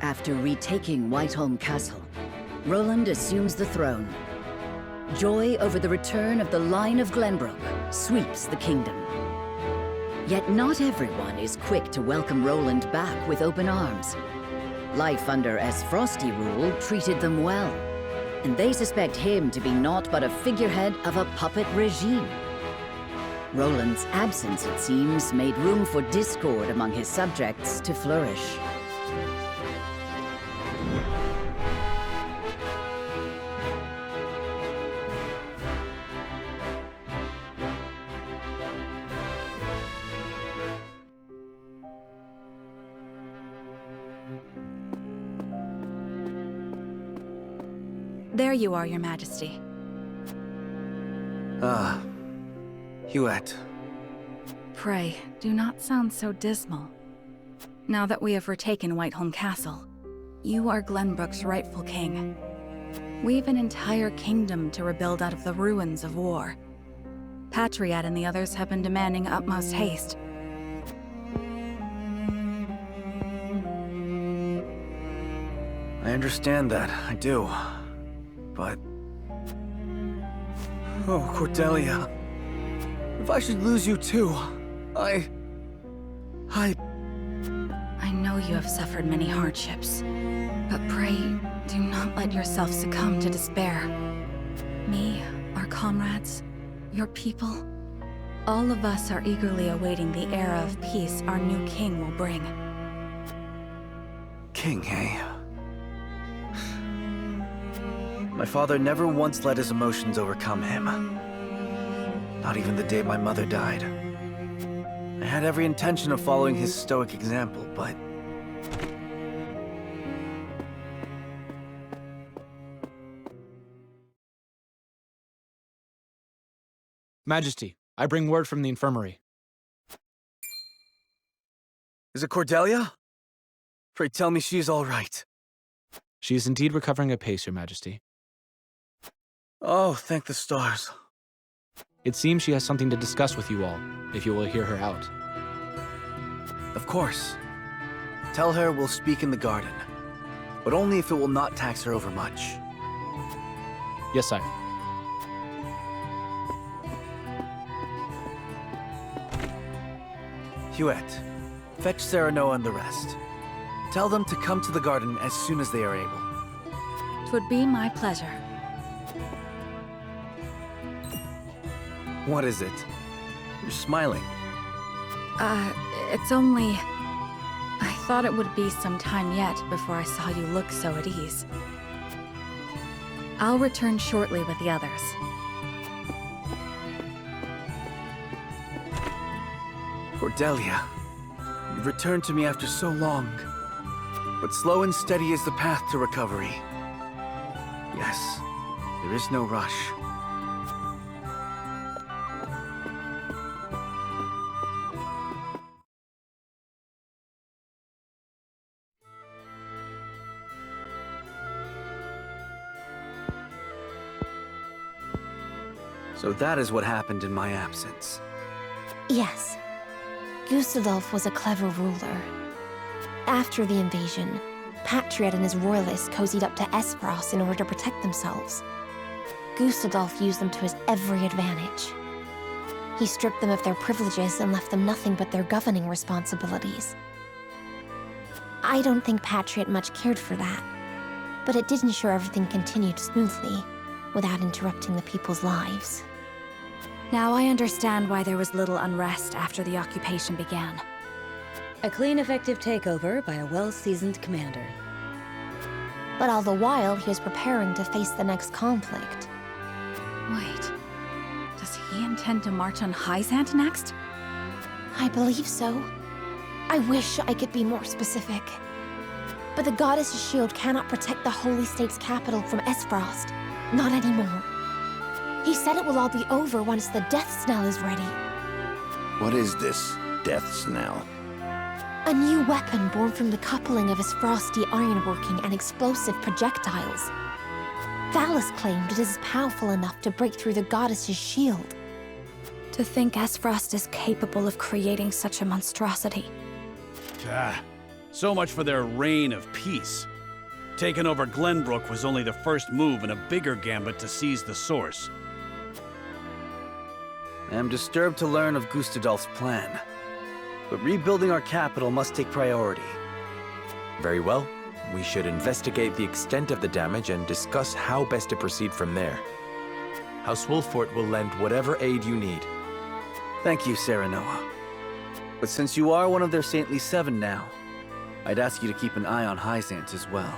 After retaking Whiteholm Castle, Roland assumes the throne. Joy over the return of the line of Glenbrook sweeps the kingdom. Yet not everyone is quick to welcome Roland back with open arms. Life under Frosty rule treated them well, and they suspect him to be naught but a figurehead of a puppet regime. Roland's absence, it seems, made room for discord among his subjects to flourish. There you are, Your Majesty. Hewitt. Pray, do not sound so dismal. Now that we have retaken Whiteholm Castle, you are Glenbrook's rightful king. We've an entire kingdom to rebuild out of the ruins of war. Patriot and the others have been demanding utmost haste. I understand that, I do. But... oh, Cordelia. If I should lose you too, I know you have suffered many hardships, but pray, do not let yourself succumb to despair. Me, our comrades, your people, all of us are eagerly awaiting the era of peace our new king will bring. King, eh? My father never once let his emotions overcome him. Not even the day my mother died. I had every intention of following his stoic example, but... Majesty, I bring word from the infirmary. Is it Cordelia? Pray tell me she is all right. She is indeed recovering apace, Your Majesty. Oh, thank the stars. It seems she has something to discuss with you all, if you will hear her out. Of course. Tell her we'll speak in the garden, but only if it will not tax her overmuch. Yes, sire. Hewitt, fetch Serenoa and the rest. Tell them to come to the garden as soon as they are able. 'Twould be my pleasure. What is it? You're smiling. It's only... I thought it would be some time yet before I saw you look so at ease. I'll return shortly with the others. Cordelia, you've returned to me after so long. But slow and steady is the path to recovery. Yes, there is no rush. So that is what happened in my absence. Yes. Gustadolf was a clever ruler. After the invasion, Patriot and his royalists cozied up to Espros in order to protect themselves. Gustadolf used them to his every advantage. He stripped them of their privileges and left them nothing but their governing responsibilities. I don't think Patriot much cared for that, but it did ensure everything continued smoothly, without interrupting the people's lives. Now I understand why there was little unrest after the occupation began. A clean, effective takeover by a well-seasoned commander. But all the while, he was preparing to face the next conflict. Wait, does he intend to march on Hyzant next? I believe so. I wish I could be more specific. But the Goddess's shield cannot protect the Holy State's capital from Esfrost. Not anymore. He said it will all be over once the death snell is ready. What is this death snell? A new weapon born from the coupling of his frosty ironworking and explosive projectiles. Valis claimed it is powerful enough to break through the Goddess's shield. To think Esfrost is capable of creating such a monstrosity. So much for their reign of peace. Taking over Glenbrook was only the first move in a bigger gambit to seize the source. I am disturbed to learn of Gustadolf's plan. But rebuilding our capital must take priority. Very well. We should investigate the extent of the damage and discuss how best to proceed from there. House Wolffort will lend whatever aid you need. Thank you, Serenoa. But since you are one of their Saintly Seven now, I'd ask you to keep an eye on Hyzant as well.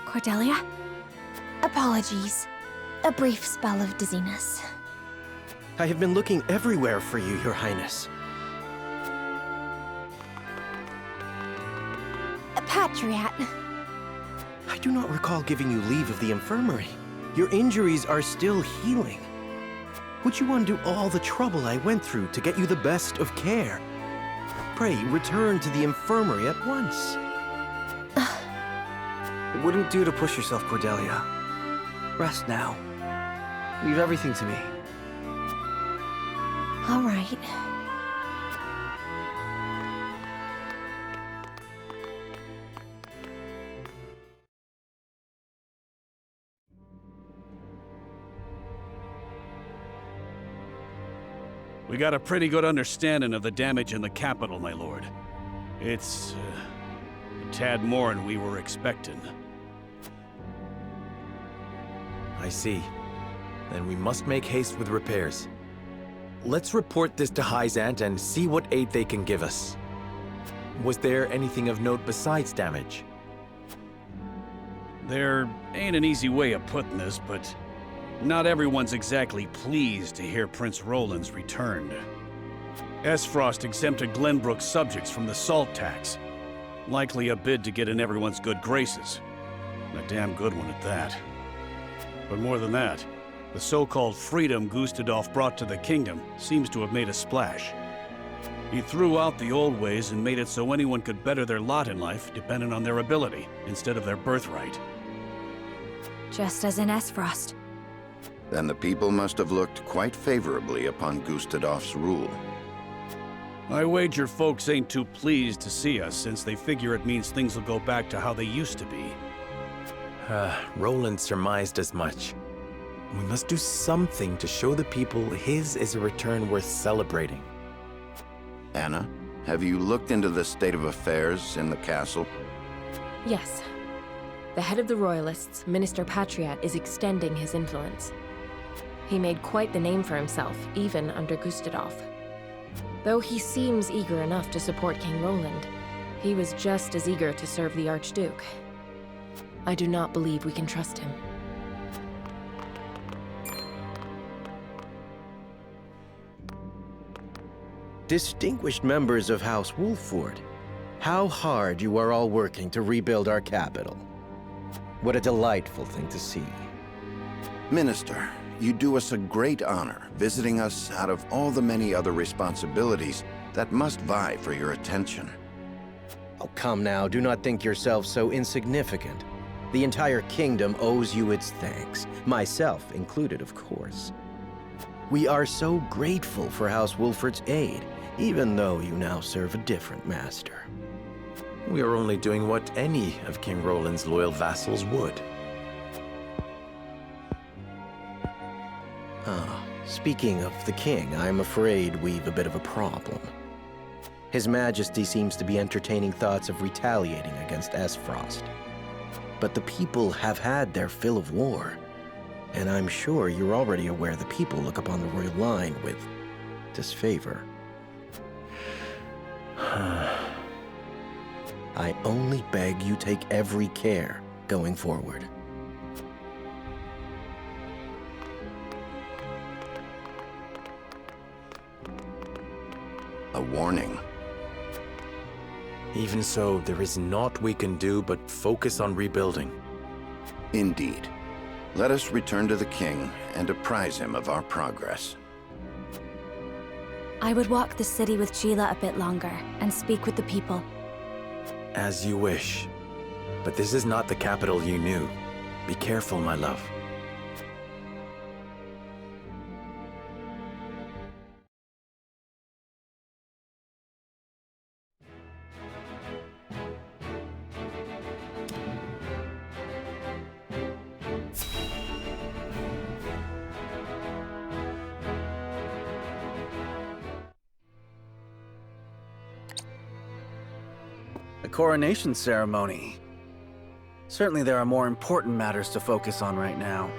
Cordelia? Apologies. A brief spell of dizziness. I have been looking everywhere for you, Your Highness. Patriat. I do not recall giving you leave of the infirmary. Your injuries are still healing. Would you undo all the trouble I went through to get you the best of care? Pray, return to the infirmary at once. It wouldn't do to push yourself, Cordelia. Rest now. Leave everything to me. All right. We got a pretty good understanding of the damage in the capital, my lord. It's a tad more than we were expecting. I see. Then we must make haste with repairs. Let's report this to Hyzant and see what aid they can give us. Was there anything of note besides damage? There ain't an easy way of putting this, but not everyone's exactly pleased to hear Prince Roland's returned. Esfrost exempted Glenbrook's subjects from the salt tax. Likely a bid to get in everyone's good graces. And a damn good one at that. But more than that, the so-called freedom Gustadolf brought to the kingdom seems to have made a splash. He threw out the old ways and made it so anyone could better their lot in life depending on their ability, instead of their birthright. Just as in Esfrost. Then the people must have looked quite favorably upon Gustadolf's rule. I wager folks ain't too pleased to see us, since they figure it means things will go back to how they used to be. Roland surmised as much. We must do something to show the people his is a return worth celebrating. Anna, have you looked into the state of affairs in the castle? Yes. The head of the Royalists, Minister Patriat, is extending his influence. He made quite the name for himself, even under Gustadolf. Though he seems eager enough to support King Roland, he was just as eager to serve the Archduke. I do not believe we can trust him. Distinguished members of House Wolffort, how hard you are all working to rebuild our capital. What a delightful thing to see. Minister, you do us a great honor visiting us out of all the many other responsibilities that must vie for your attention. Oh, come now, do not think yourself so insignificant. The entire kingdom owes you its thanks, myself included, of course. We are so grateful for House Wolffort's aid, even though you now serve a different master. We are only doing what any of King Roland's loyal vassals would. Speaking of the king, I'm afraid we've a bit of a problem. His Majesty seems to be entertaining thoughts of retaliating against Esfrost. But the people have had their fill of war, and I'm sure you're already aware the people look upon the royal line with disfavor. I only beg you take every care going forward. A warning. Even so, there is naught we can do but focus on rebuilding. Indeed. Let us return to the king and apprise him of our progress. I would walk the city with Sheila a bit longer and speak with the people. As you wish. But this is not the capital you knew. Be careful, my love. coronation ceremony. Certainly there are more important matters to focus on right now.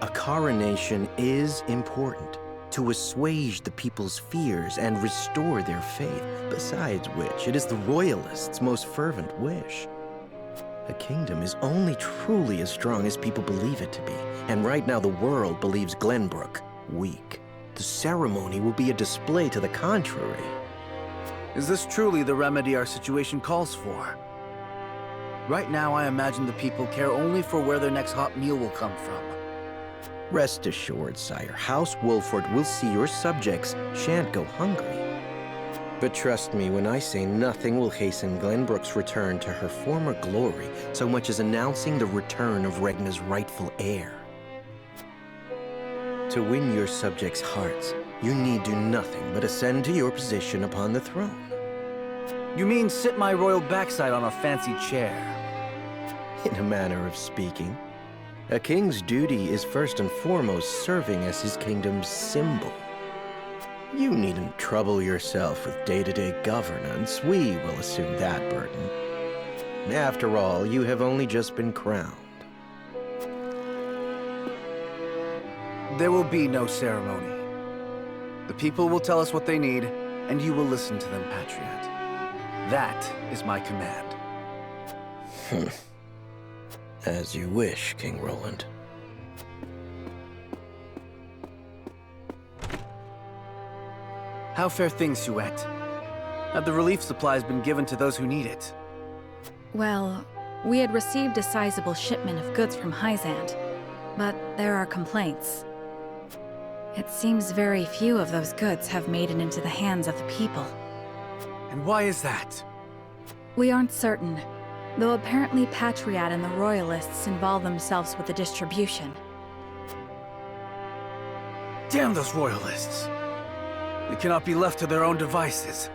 A coronation is important to assuage the people's fears and restore their faith, besides which it is the Royalists' most fervent wish. A kingdom is only truly as strong as people believe it to be, and right now the world believes Glenbrook weak. The ceremony will be a display to the contrary. Is this truly the remedy our situation calls for? Right now, I imagine the people care only for where their next hot meal will come from. Rest assured, sire, House Wolford will see your subjects shan't go hungry. But trust me when I say nothing will hasten Glenbrook's return to her former glory so much as announcing the return of Regna's rightful heir. To win your subjects' hearts, you need do nothing but ascend to your position upon the throne. You mean sit my royal backside on a fancy chair? In a manner of speaking. A king's duty is first and foremost serving as his kingdom's symbol. You needn't trouble yourself with day-to-day governance. We will assume that burden. After all, you have only just been crowned. There will be no ceremony. The people will tell us what they need, and you will listen to them, Patriot. That is my command. As you wish, King Roland. How fare things, Suette? Have the relief supplies been given to those who need it? Well, we had received a sizable shipment of goods from Hyzant, but there are complaints. It seems very few of those goods have made it into the hands of the people. And why is that? We aren't certain, though apparently Patriat and the Royalists involve themselves with the distribution. Damn those Royalists! They cannot be left to their own devices.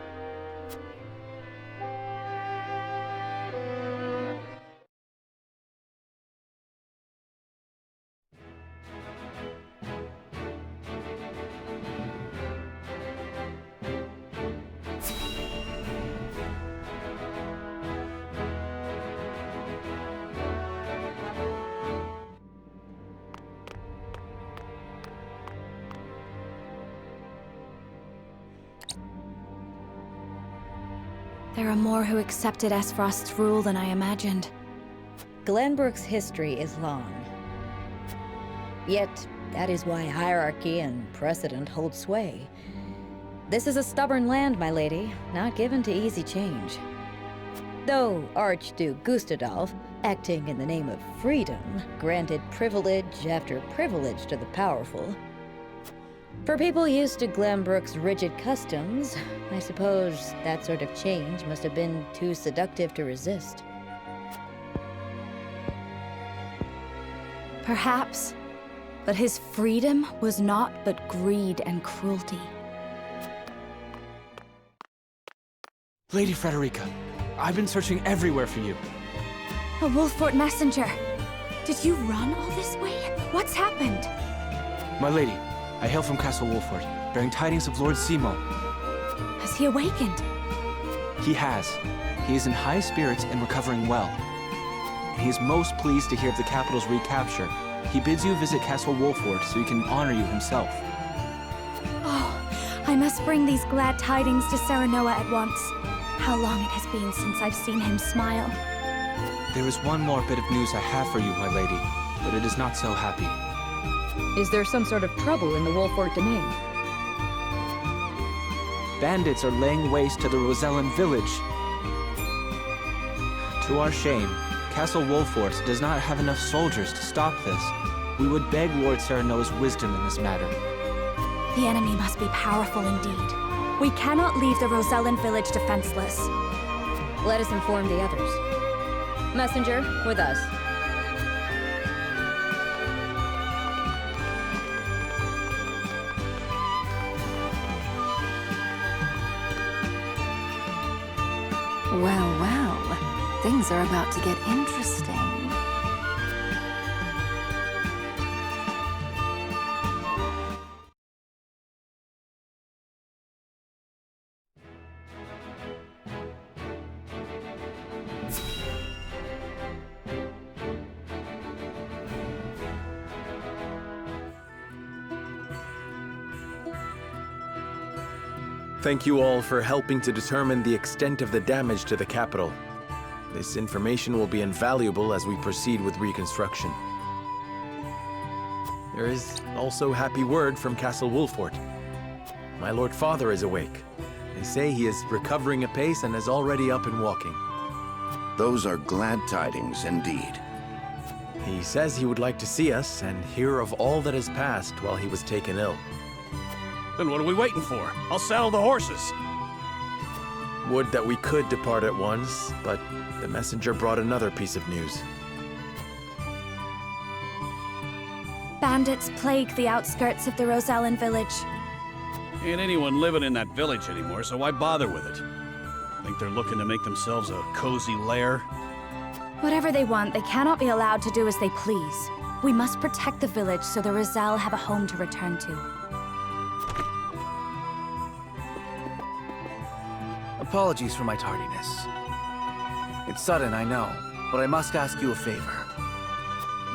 There are more who accepted Esfrost's rule than I imagined. Glenbrook's history is long. Yet, that is why hierarchy and precedent hold sway. This is a stubborn land, my lady, not given to easy change. Though Archduke Gustadolf, acting in the name of freedom, granted privilege after privilege to the powerful. For people used to Glenbrook's rigid customs, I suppose that sort of change must have been too seductive to resist. Perhaps, but his freedom was naught but greed and cruelty. Lady Frederica, I've been searching everywhere for you. A Wolfort messenger! Did you run all this way? What's happened? My lady, I hail from Castle Wolford, bearing tidings of Lord Simo. Has he awakened? He has. He is in high spirits and recovering well. He is most pleased to hear of the capital's recapture. He bids you visit Castle Wolford so he can honor you himself. Oh, I must bring these glad tidings to Serenoa at once. How long it has been since I've seen him smile. There is one more bit of news I have for you, my lady, but it is not so happy. Is there some sort of trouble in the Wolfort domain? Bandits are laying waste to the Rosellan village. To our shame, Castle Wolfort does not have enough soldiers to stop this. We would beg Lord Serenoa's wisdom in this matter. The enemy must be powerful indeed. We cannot leave the Rosellan village defenseless. Let us inform the others. Messenger, with us. Well, well, things are about to get interesting. Thank you all for helping to determine the extent of the damage to the capital. This information will be invaluable as we proceed with reconstruction. There is also happy word from Castle Wolfort. My Lord Father is awake. They say he is recovering apace and is already up and walking. Those are glad tidings indeed. He says he would like to see us and hear of all that has passed while he was taken ill. Then what are we waiting for? I'll saddle the horses. Would that we could depart at once, but the messenger brought another piece of news. Bandits plague the outskirts of the Rosellan village. Ain't anyone living in that village anymore, so why bother with it? Think they're looking to make themselves a cozy lair? Whatever they want, they cannot be allowed to do as they please. We must protect the village so the Rosal have a home to return to. Apologies for my tardiness. It's sudden, I know, but I must ask you a favor.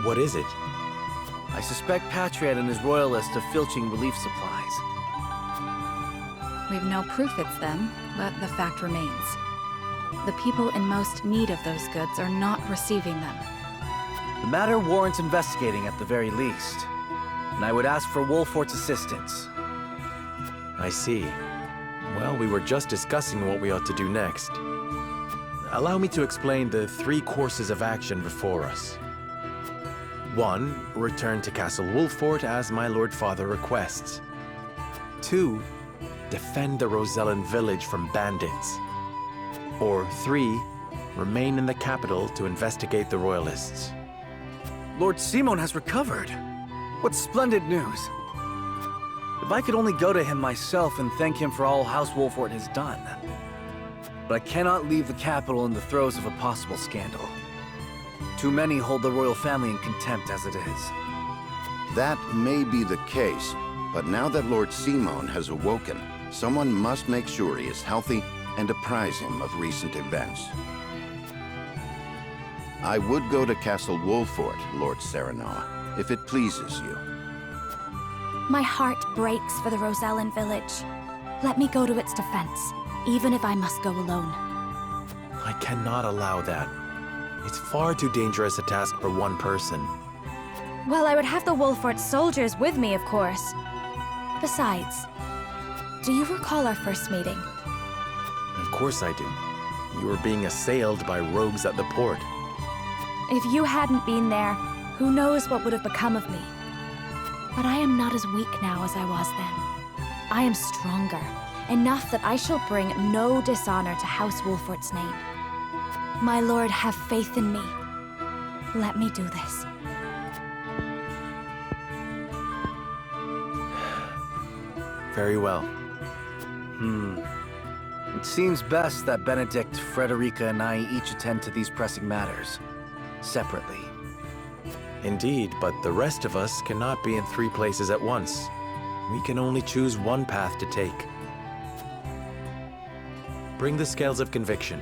What is it? I suspect Patriot and his royalists of filching relief supplies. We've no proof it's them, but the fact remains. The people in most need of those goods are not receiving them. The matter warrants investigating at the very least, and I would ask for Wolfort's assistance. I see. Well, we were just discussing what we ought to do next. Allow me to explain the 3 courses of action before us. 1. Return to Castle Wolfort as my Lord Father requests. 2. Defend the Rosellan village from bandits. Or 3. Remain in the capital to investigate the Royalists. Lord Simon has recovered. What splendid news. If I could only go to him myself and thank him for all House Wolfort has done. But I cannot leave the capital in the throes of a possible scandal. Too many hold the royal family in contempt as it is. That may be the case, but now that Lord Simon has awoken, someone must make sure he is healthy and apprise him of recent events. I would go to Castle Wolfort, Lord Serenoa, if it pleases you. My heart breaks for the Rosellan village. Let me go to its defense, even if I must go alone. I cannot allow that. It's far too dangerous a task for one person. Well, I would have the Wolfort soldiers with me, of course. Besides, do you recall our first meeting? Of course I do. You were being assailed by rogues at the port. If you hadn't been there, who knows what would have become of me. But I am not as weak now as I was then. I am stronger, enough that I shall bring no dishonor to House Wolfort's name. My lord, have faith in me. Let me do this. Very well. It seems best that Benedict, Frederica, and I each attend to these pressing matters, separately. Indeed, but the rest of us cannot be in 3 places at once. We can only choose one path to take. Bring the scales of conviction.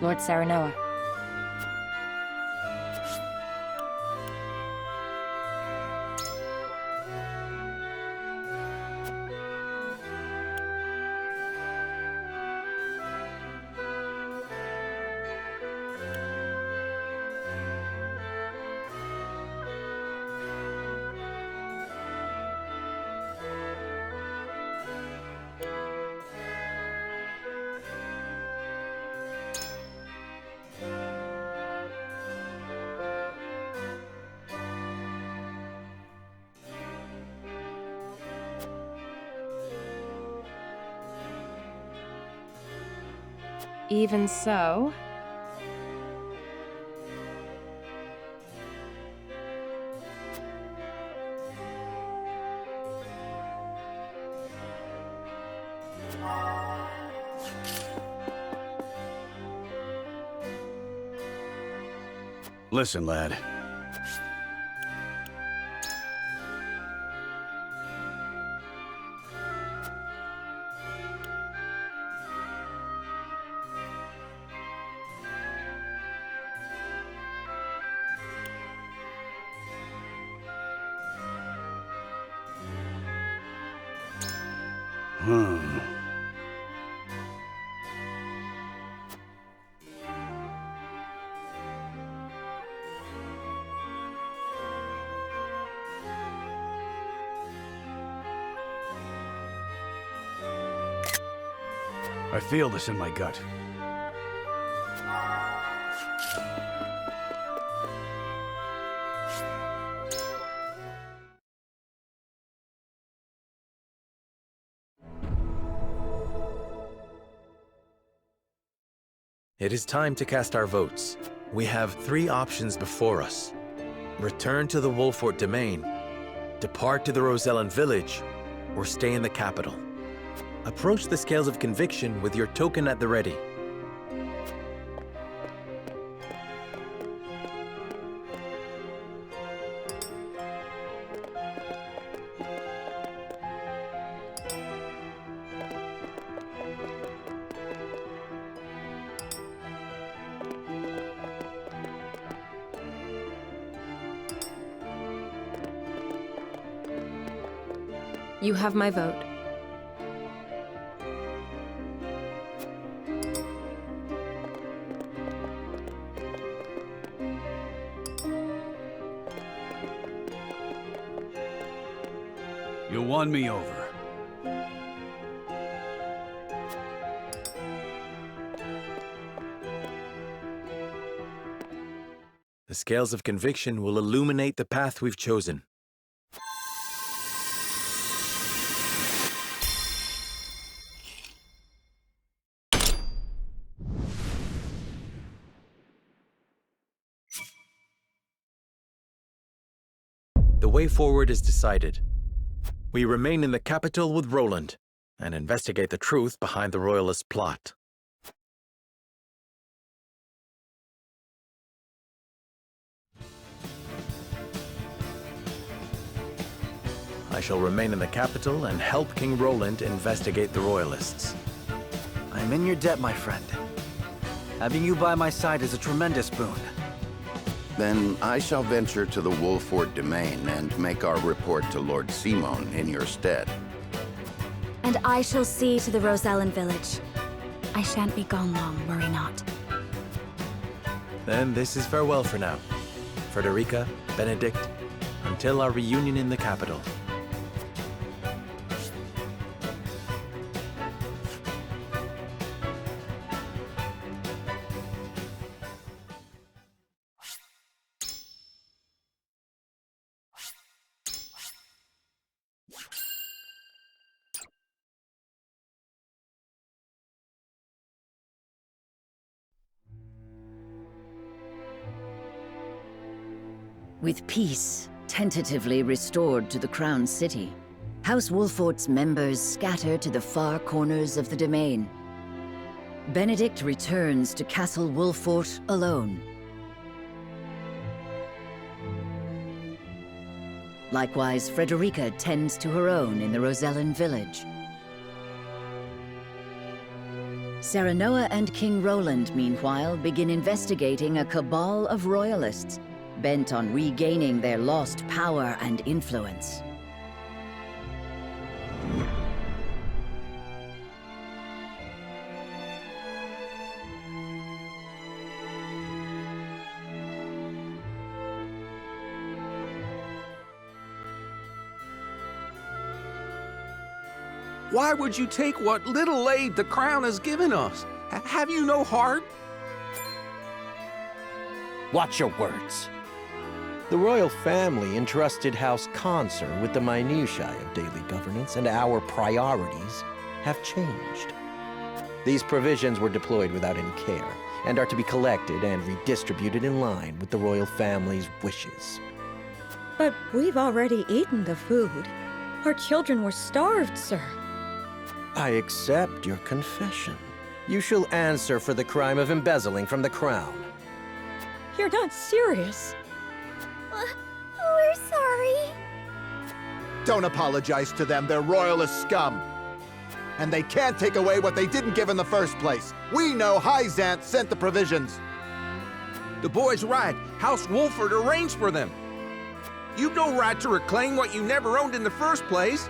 Lord Serenoa. Even so... Listen, lad. I feel this in my gut. It is time to cast our votes. We have 3 options before us. Return to the Wolfort domain, depart to the Rosellan village, or stay in the capital. Approach the scales of conviction with your token at the ready. You have my vote. You won me over. The scales of conviction will illuminate the path we've chosen. The way forward is decided. We remain in the capital with Roland and investigate the truth behind the Royalist plot. I shall remain in the capital and help King Roland investigate the Royalists. I'm in your debt, my friend. Having you by my side is a tremendous boon. Then I shall venture to the Wolfort domain and make our report to Lord Simon in your stead. And I shall see to the Rosellan village. I shan't be gone long, worry not. Then this is farewell for now. Frederica, Benedict, until our reunion in the capital. With peace tentatively restored to the Crown City, House Wolfort's members scatter to the far corners of the domain. Benedict returns to Castle Wolfort alone. Likewise, Frederica tends to her own in the Rosellan village. Serenoa and King Roland, meanwhile, begin investigating a cabal of royalists, bent on regaining their lost power and influence. Why would you take what little aid the crown has given us? Have you no heart? Watch your words. The royal family entrusted House Consor with the minutiae of daily governance, and our priorities have changed. These provisions were deployed without any care, and are to be collected and redistributed in line with the royal family's wishes. But we've already eaten the food. Our children were starved, sir. I accept your confession. You shall answer for the crime of embezzling from the crown. You're not serious. We're sorry. Don't apologize to them. They're royalist scum. And they can't take away what they didn't give in the first place. We know Hyzant sent the provisions. The boy's right. House Wolford arranged for them. You've no right to reclaim what you never owned in the first place.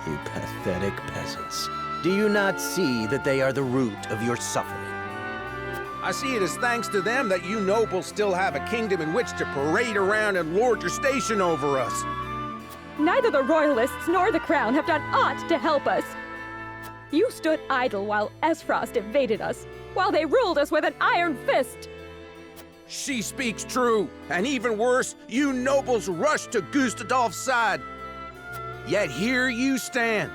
You pathetic peasants. Do you not see that they are the root of your suffering? I see it as thanks to them that you nobles still have a kingdom in which to parade around and lord your station over us. Neither the royalists nor the crown have done aught to help us. You stood idle while Esfrost invaded us, while they ruled us with an iron fist. She speaks true, and even worse, you nobles rushed to Gustadolf's side. Yet here you stand,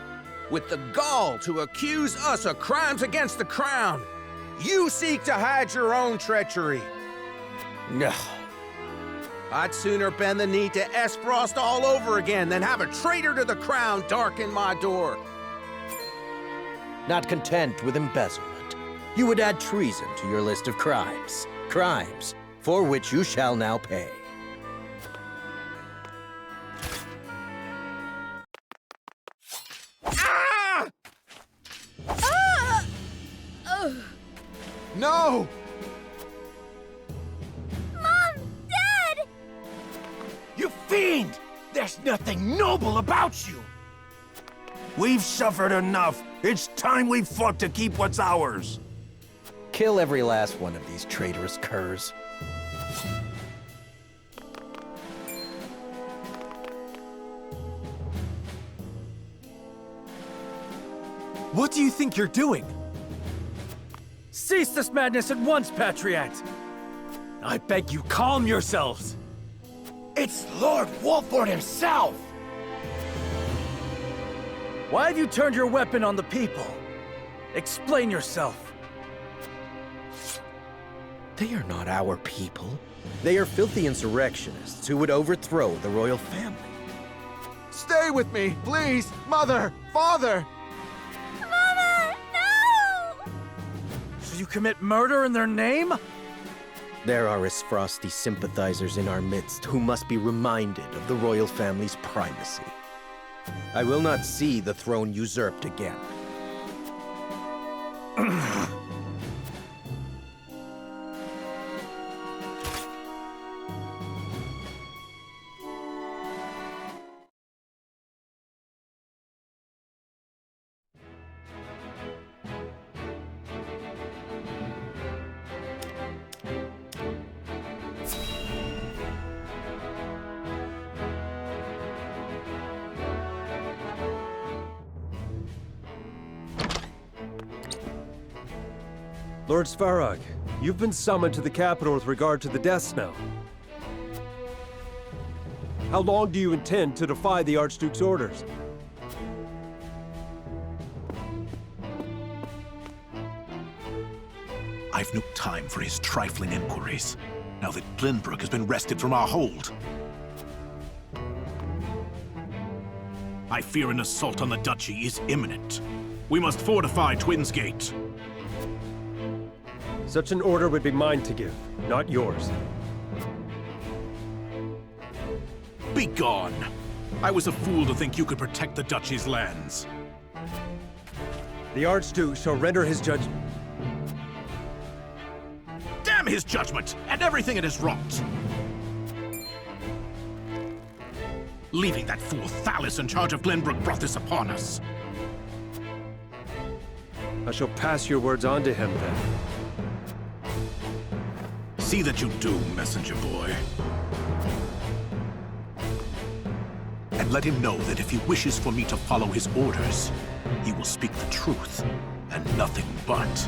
with the gall to accuse us of crimes against the crown. You seek to hide your own treachery. No. I'd sooner bend the knee to Esfrost all over again than have a traitor to the crown darken my door. Not content with embezzlement, you would add treason to your list of crimes. Crimes for which you shall now pay. No! Mom! Dad! You fiend! There's nothing noble about you! We've suffered enough. It's time we fought to keep what's ours. Kill every last one of these traitorous curs. What do you think you're doing? Cease this madness at once, Patriot! I beg you, calm yourselves! It's Lord Wolford himself! Why have you turned your weapon on the people? Explain yourself. They are not our people. They are filthy insurrectionists who would overthrow the royal family. Stay with me, please! Mother! Father! Mama! No! So you commit murder in their name? There are Esfrosti sympathizers in our midst who must be reminded of the royal family's primacy. I will not see the throne usurped again. Lord Svarog, you've been summoned to the capital with regard to the death snell. How long do you intend to defy the Archduke's orders? I've no time for his trifling inquiries, now that Glenbrook has been wrested from our hold. I fear an assault on the duchy is imminent. We must fortify Twins Gate. Such an order would be mine to give, not yours. Begone! I was a fool to think you could protect the duchy's lands. The Archduke shall render his judgment. Damn his judgment and everything it has wrought! Leaving that fool Thallus in charge of Glenbrook brought this upon us. I shall pass your words on to him, then. See that you do, messenger boy. And let him know that if he wishes for me to follow his orders, he will speak the truth, and nothing but.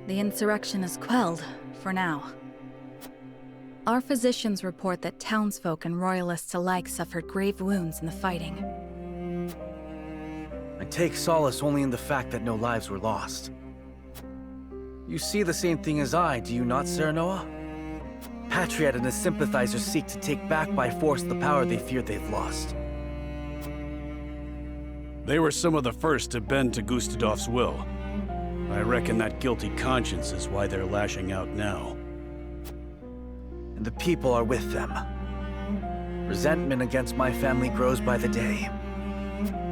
The insurrection is quelled, for now. Our physicians report that townsfolk and royalists alike suffered grave wounds in the fighting. I take solace only in the fact that no lives were lost. You see the same thing as I, do you not, Serenoa? Patriot and his sympathizers seek to take back by force the power they fear they've lost. They were some of the first to bend to Gustadov's will. I reckon that guilty conscience is why they're lashing out now. And the people are with them. Resentment against my family grows by the day.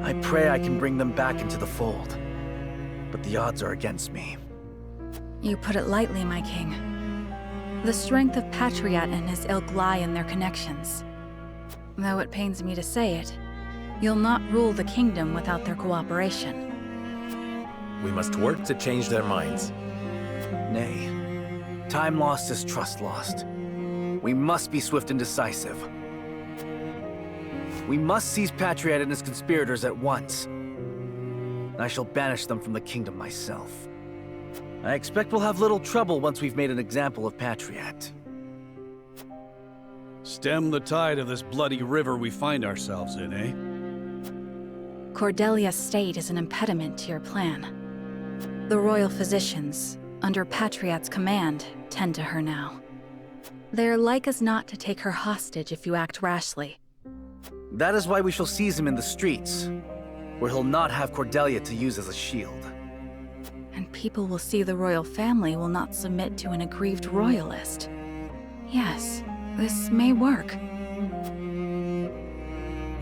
I pray I can bring them back into the fold, but the odds are against me. You put it lightly, my king. The strength of Patriot and his ilk lie in their connections. Though it pains me to say it, you'll not rule the kingdom without their cooperation. We must work to change their minds. Nay. Time lost is trust lost. We must be swift and decisive. We must seize Patriot and his conspirators at once. I shall banish them from the kingdom myself. I expect we'll have little trouble once we've made an example of Patriot. Stem the tide of this bloody river we find ourselves in, eh? Cordelia's state is an impediment to your plan. The royal physicians, under Patriot's command, tend to her now. They're like as not to take her hostage if you act rashly. That is why we shall seize him in the streets, where he'll not have Cordelia to use as a shield. And people will see the royal family will not submit to an aggrieved royalist. Yes, this may work.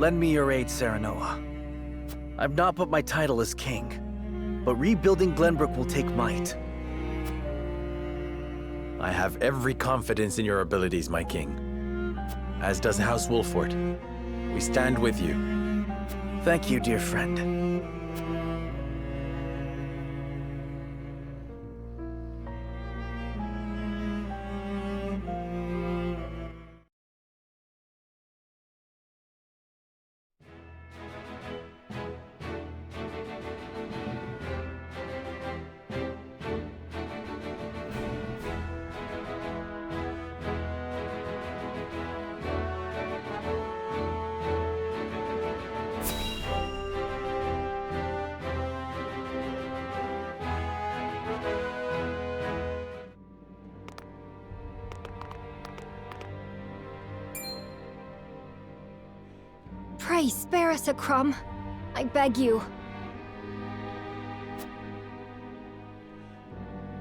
Lend me your aid, Serenoa. I've not put my title as king, but rebuilding Glenbrook will take might. I have every confidence in your abilities, my king. As does House Wolfort. We stand with you. Thank you, dear friend. Pray spare us a crumb. I beg you.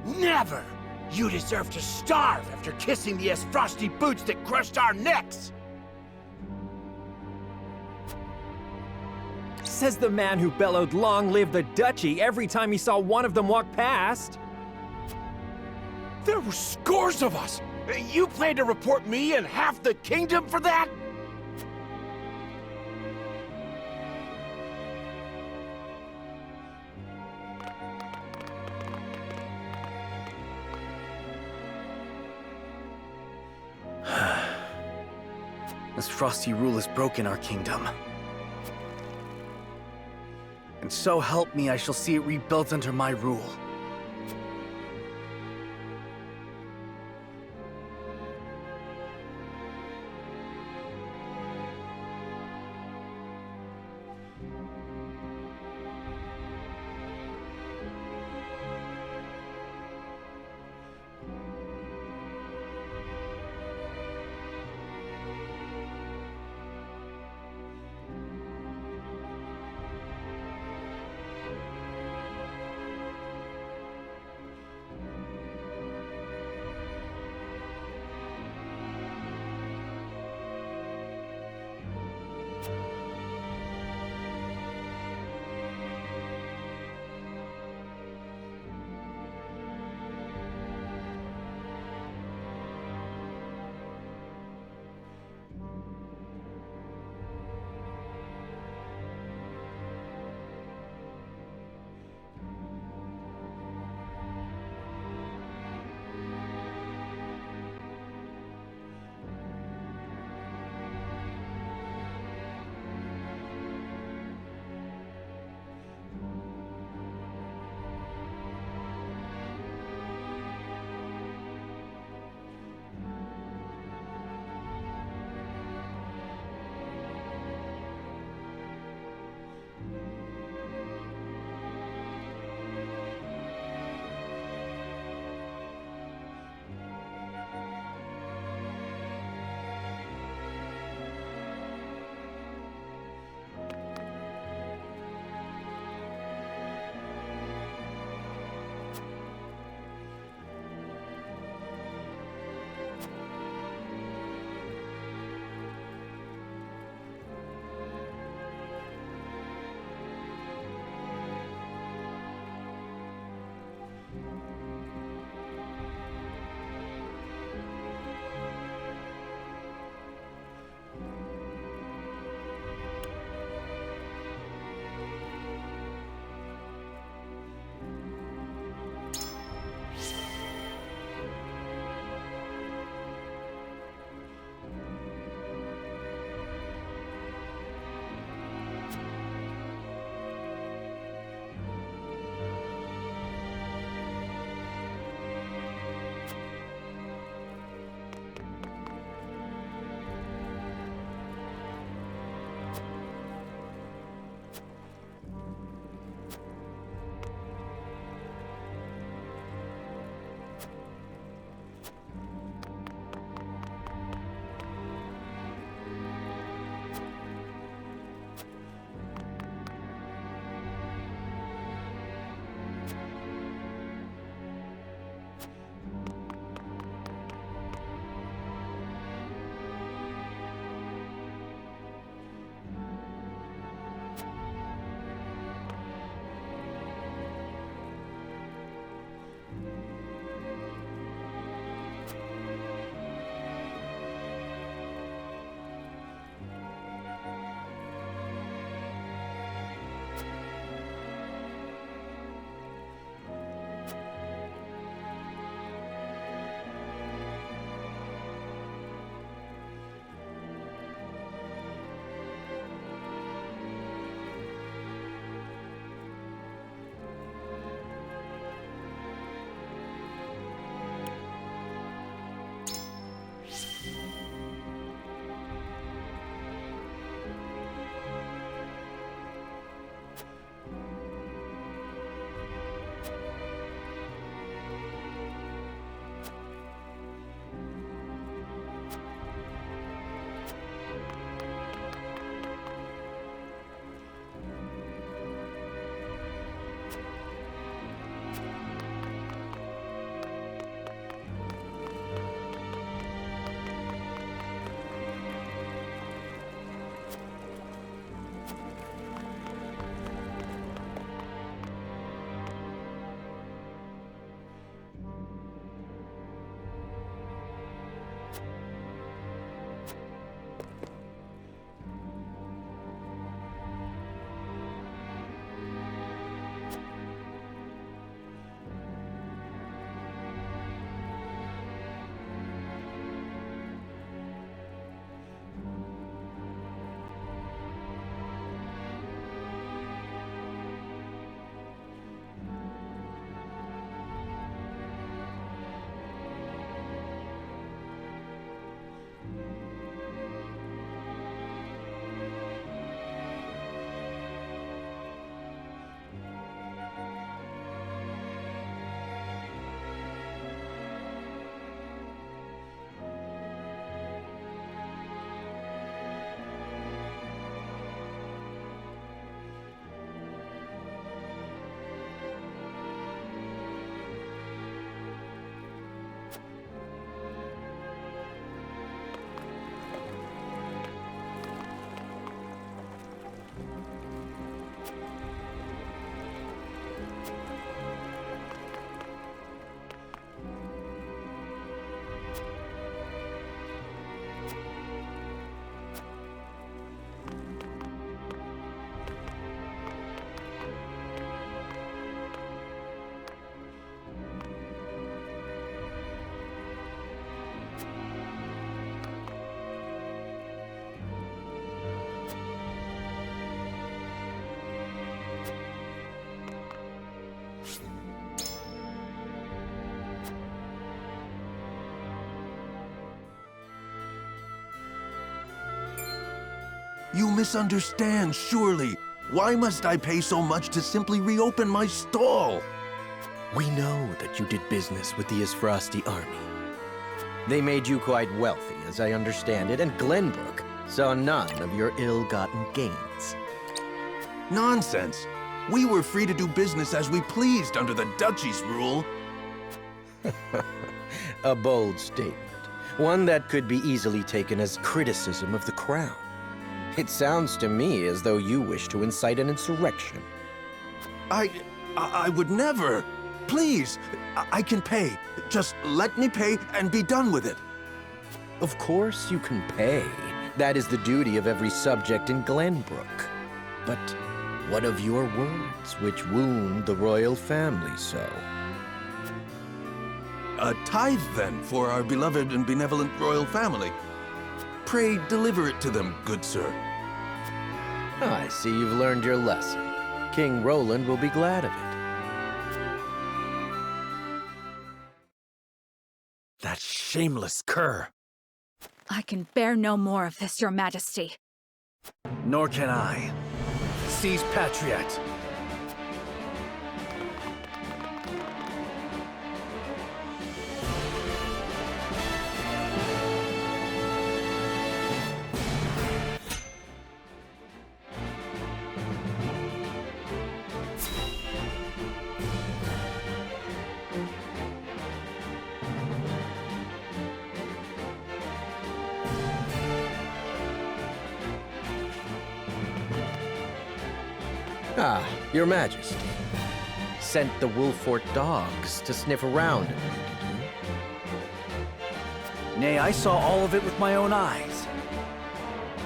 Never! You deserve to starve after kissing the frosty boots that crushed our necks! Says the man who bellowed "Long live the Duchy" every time he saw one of them walk past. There were scores of us! You plan to report me and half the kingdom for that? This frosty rule has broken our kingdom. And so help me, I shall see it rebuilt under my rule. You misunderstand, surely. Why must I pay so much to simply reopen my stall? We know that you did business with the Isfrosti army. They made you quite wealthy, as I understand it, and Glenbrook saw none of your ill-gotten gains. Nonsense. We were free to do business as we pleased under the Duchy's rule. A bold statement. One that could be easily taken as criticism of the crown. It sounds to me as though you wish to incite an insurrection. I would never. Please, I can pay. Just let me pay and be done with it. Of course you can pay. That is the duty of every subject in Glenbrook. But what of your words, which wound the royal family so? A tithe, then, for our beloved and benevolent royal family. Pray deliver it to them, good sir. I see you've learned your lesson. King Roland will be glad of it. That shameless cur! I can bear no more of this, Your Majesty. Nor can I. Seize Patriot. Ah, Your Majesty. Sent the Wolfort dogs to sniff around, did you? Nay, I saw all of it with my own eyes.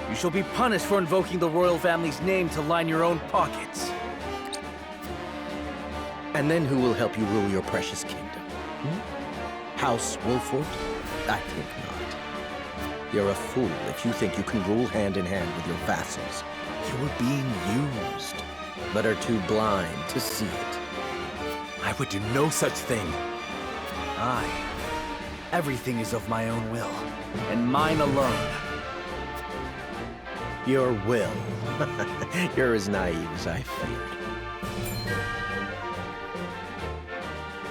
You shall be punished for invoking the royal family's name to line your own pockets. And then who will help you rule your precious kingdom? House Wolfort? I think not. You're a fool if you think you can rule hand in hand with your vassals. You're being used, but are too blind to see it. I would do no such thing. Aye. Everything is of my own will, and mine alone. Your will. You're as naive as I feared.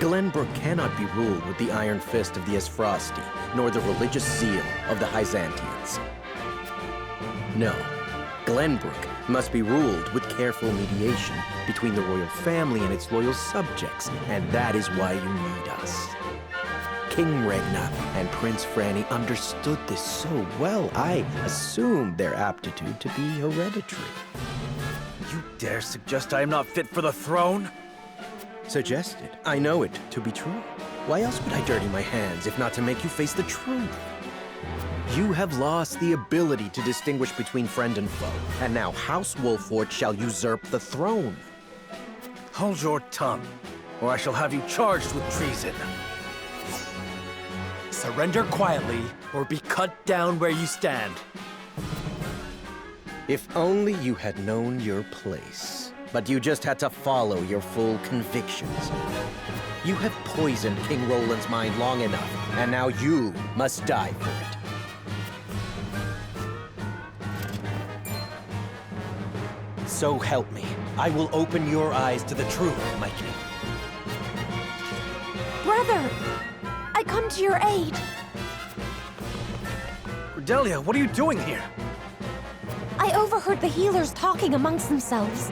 Glenbrook cannot be ruled with the iron fist of the Isfrosti, nor the religious zeal of the Hyzantians. No, Glenbrook must be ruled with careful mediation between the royal family and its loyal subjects, and that is why you need us. King Regna and Prince Franny understood this so well, I assumed their aptitude to be hereditary. You dare suggest I am not fit for the throne? Suggested. I know it to be true. Why else would I dirty my hands if not to make you face the truth? You have lost the ability to distinguish between friend and foe, and now House Wolfort shall usurp the throne. Hold your tongue, or I shall have you charged with treason. Surrender quietly, or be cut down where you stand. If only you had known your place. But you just had to follow your full convictions. You have poisoned King Roland's mind long enough, and now you must die for it. So help me. I will open your eyes to the truth, my king. Brother! I come to your aid. Cordelia, what are you doing here? I overheard the healers talking amongst themselves.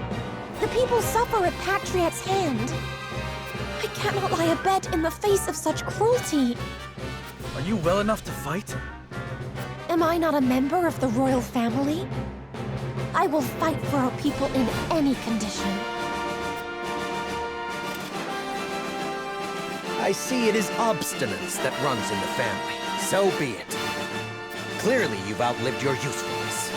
The people suffer at Patriot's hand. I cannot lie abed in the face of such cruelty. Are you well enough to fight? Am I not a member of the royal family? I will fight for our people in any condition. I see it is obstinance that runs in the family. So be it. Clearly you've outlived your usefulness.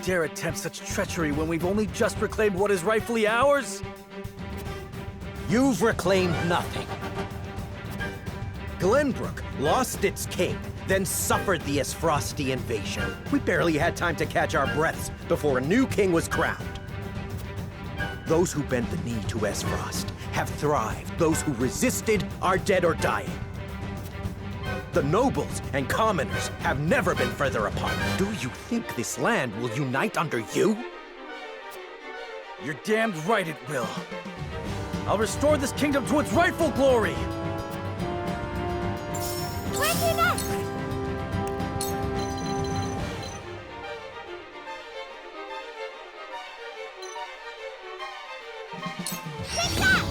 dare attempt such treachery when we've only just reclaimed what is rightfully ours? You've reclaimed nothing. Glenbrook lost its king, then suffered the Esfrosti invasion. We barely had time to catch our breaths before a new king was crowned. Those who bent the knee to Esfrost have thrived. Those who resisted are dead or dying. The nobles and commoners have never been further apart. Do you think this land will unite under you? You're damned right it will. I'll restore this kingdom to its rightful glory! Where's your next? Take that!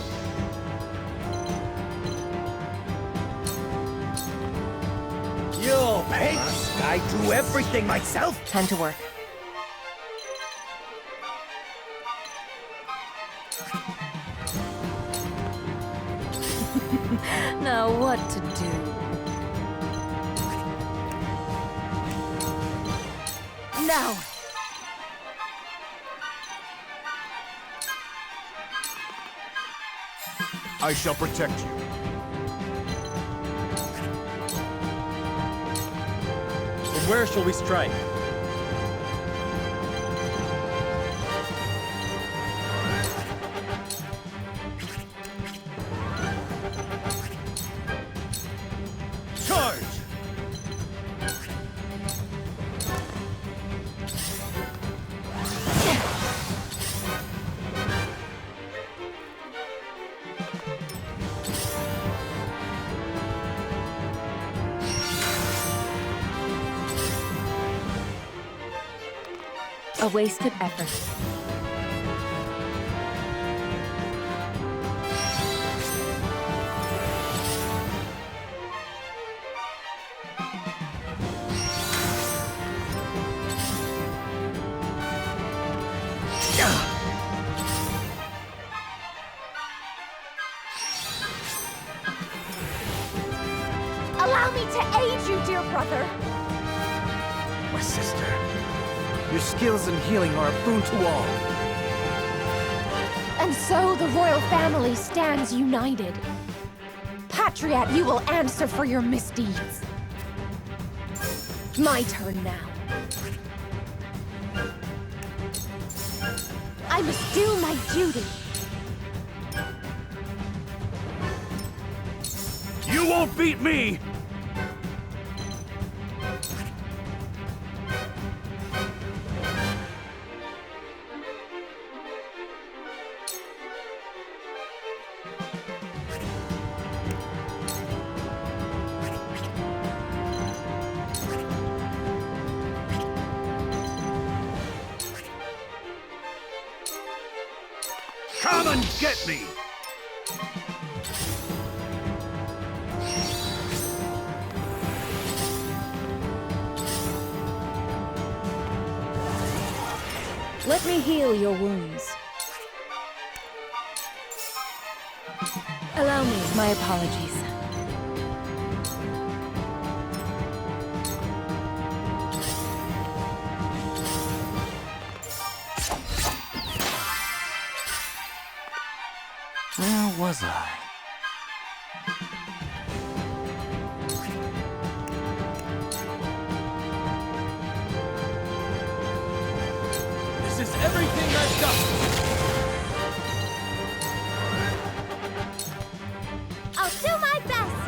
Yo, Pete! I do everything myself! Time to work. Now what to do? No! I shall protect you. From where shall we strike? Charge! A wasted effort. Allow me to aid you, dear brother! My sister, your skills in healing are a boon to all. And so the royal family stands united. Patriot, you will answer for your misdeeds. My turn now. I must do my duty. You won't beat me! Come and get me! Let me heal your wounds. Allow me. My apologies. Where was I? This is everything I've got! I'll do my best!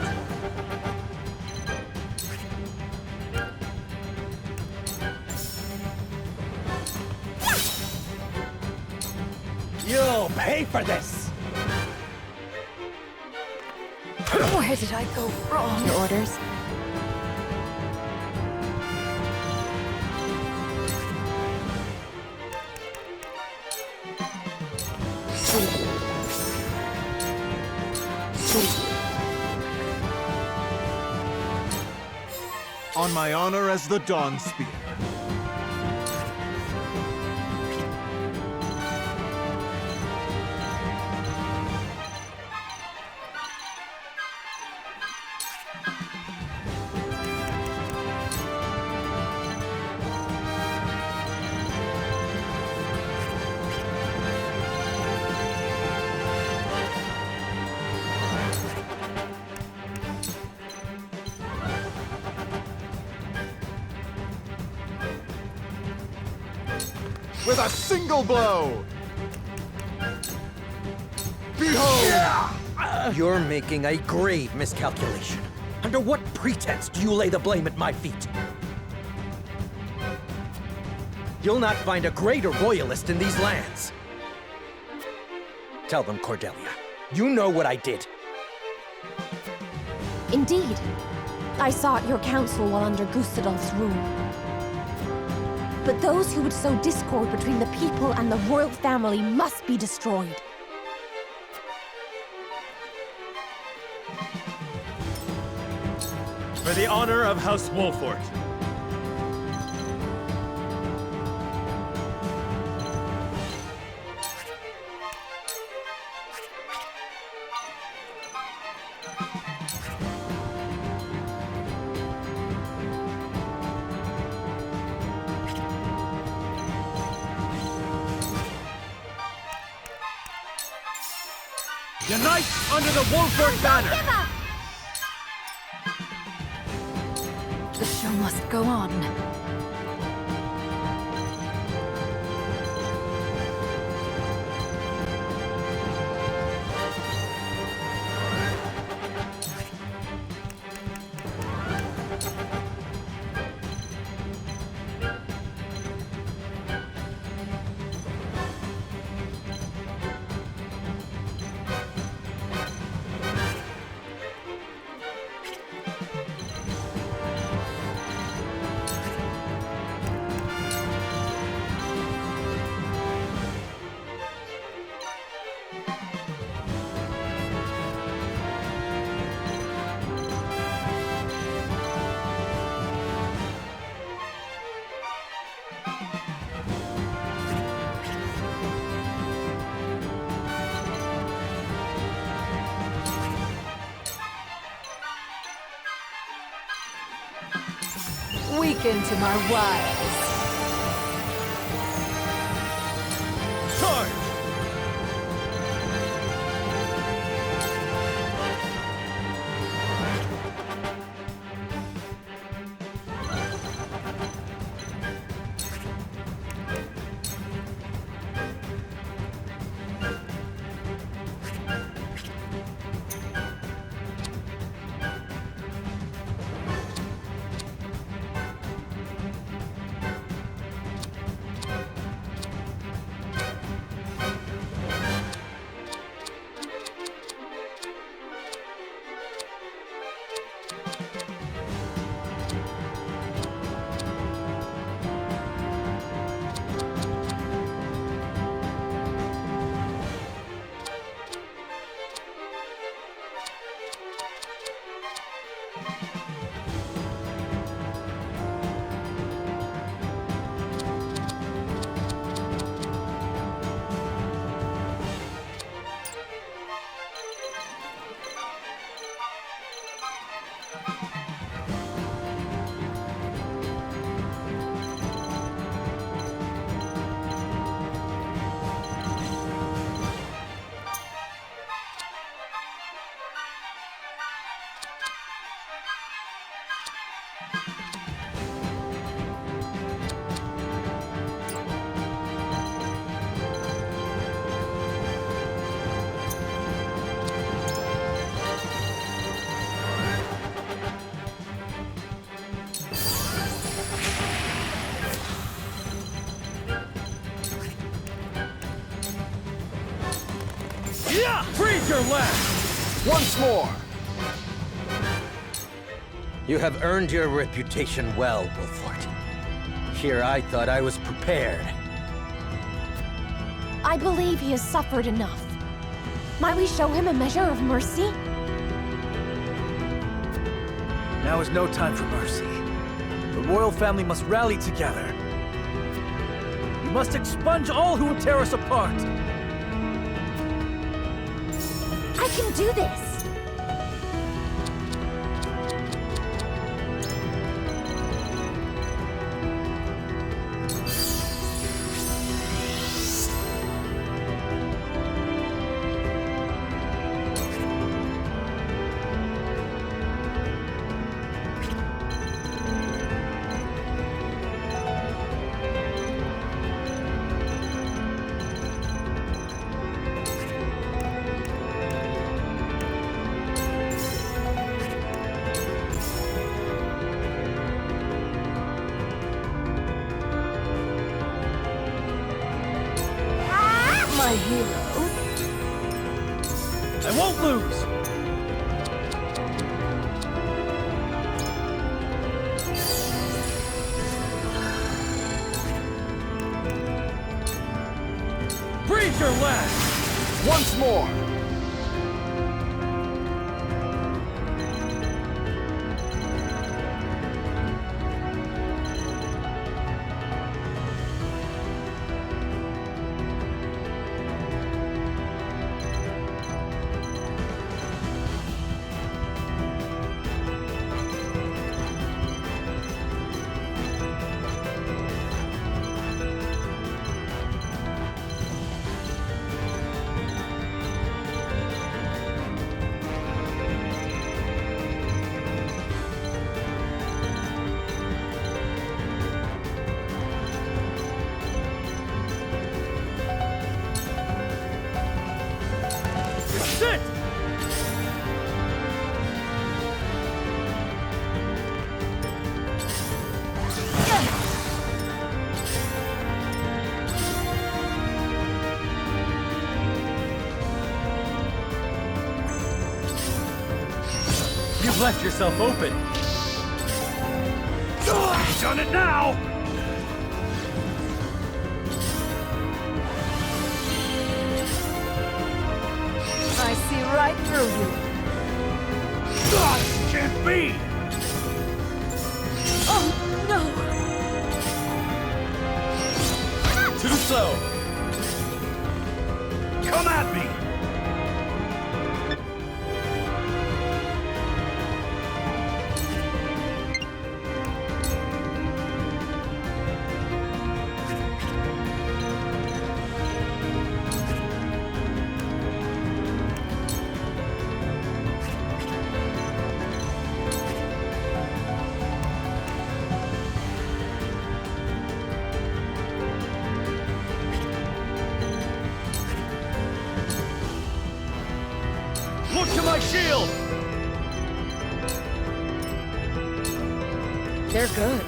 You'll pay for this! Where did I go wrong? Your orders? On my honor as the Dawn Spear. with a single blow! Behold! You're making a grave miscalculation. Under what pretense do you lay the blame at my feet? You'll not find a greater royalist in these lands. Tell them, Cordelia. You know what I did. Indeed. I sought your counsel while under Gustadolf's rule. But those who would sow discord between the people and the royal family must be destroyed. For the honor of House Wolfort. Unite under the Wolfort banner! The show must go on. Weaken to my wiles. Charge! Freeze your last! Once more! You have earned your reputation well, Wolfort. Here I thought I was prepared. I believe he has suffered enough. Might we show him a measure of mercy? Now is no time for mercy. The royal family must rally together. We must expunge all who would tear us apart. I can do this! my hero. I won't lose! Breathe your last! Once more! Sit! You've left yourself open. You've done it now! I see right through you. This can't be! Oh, no! Too slow! Come at me! Look to my shield! They're good.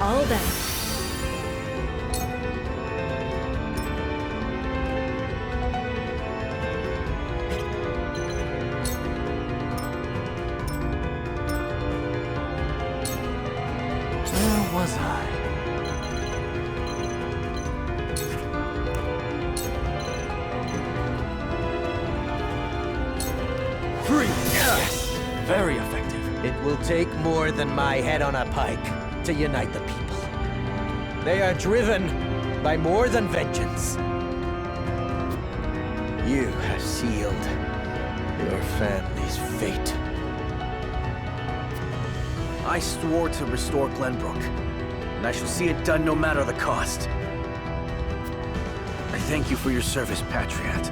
All done. Where was I? Free! Yes! Very effective. It will take more than my head on a pike to unite the people. They are driven by more than vengeance. You have sealed your family's fate. I swore to restore Glenbrook, and I shall see it done no matter the cost. I thank you for your service, Patriot.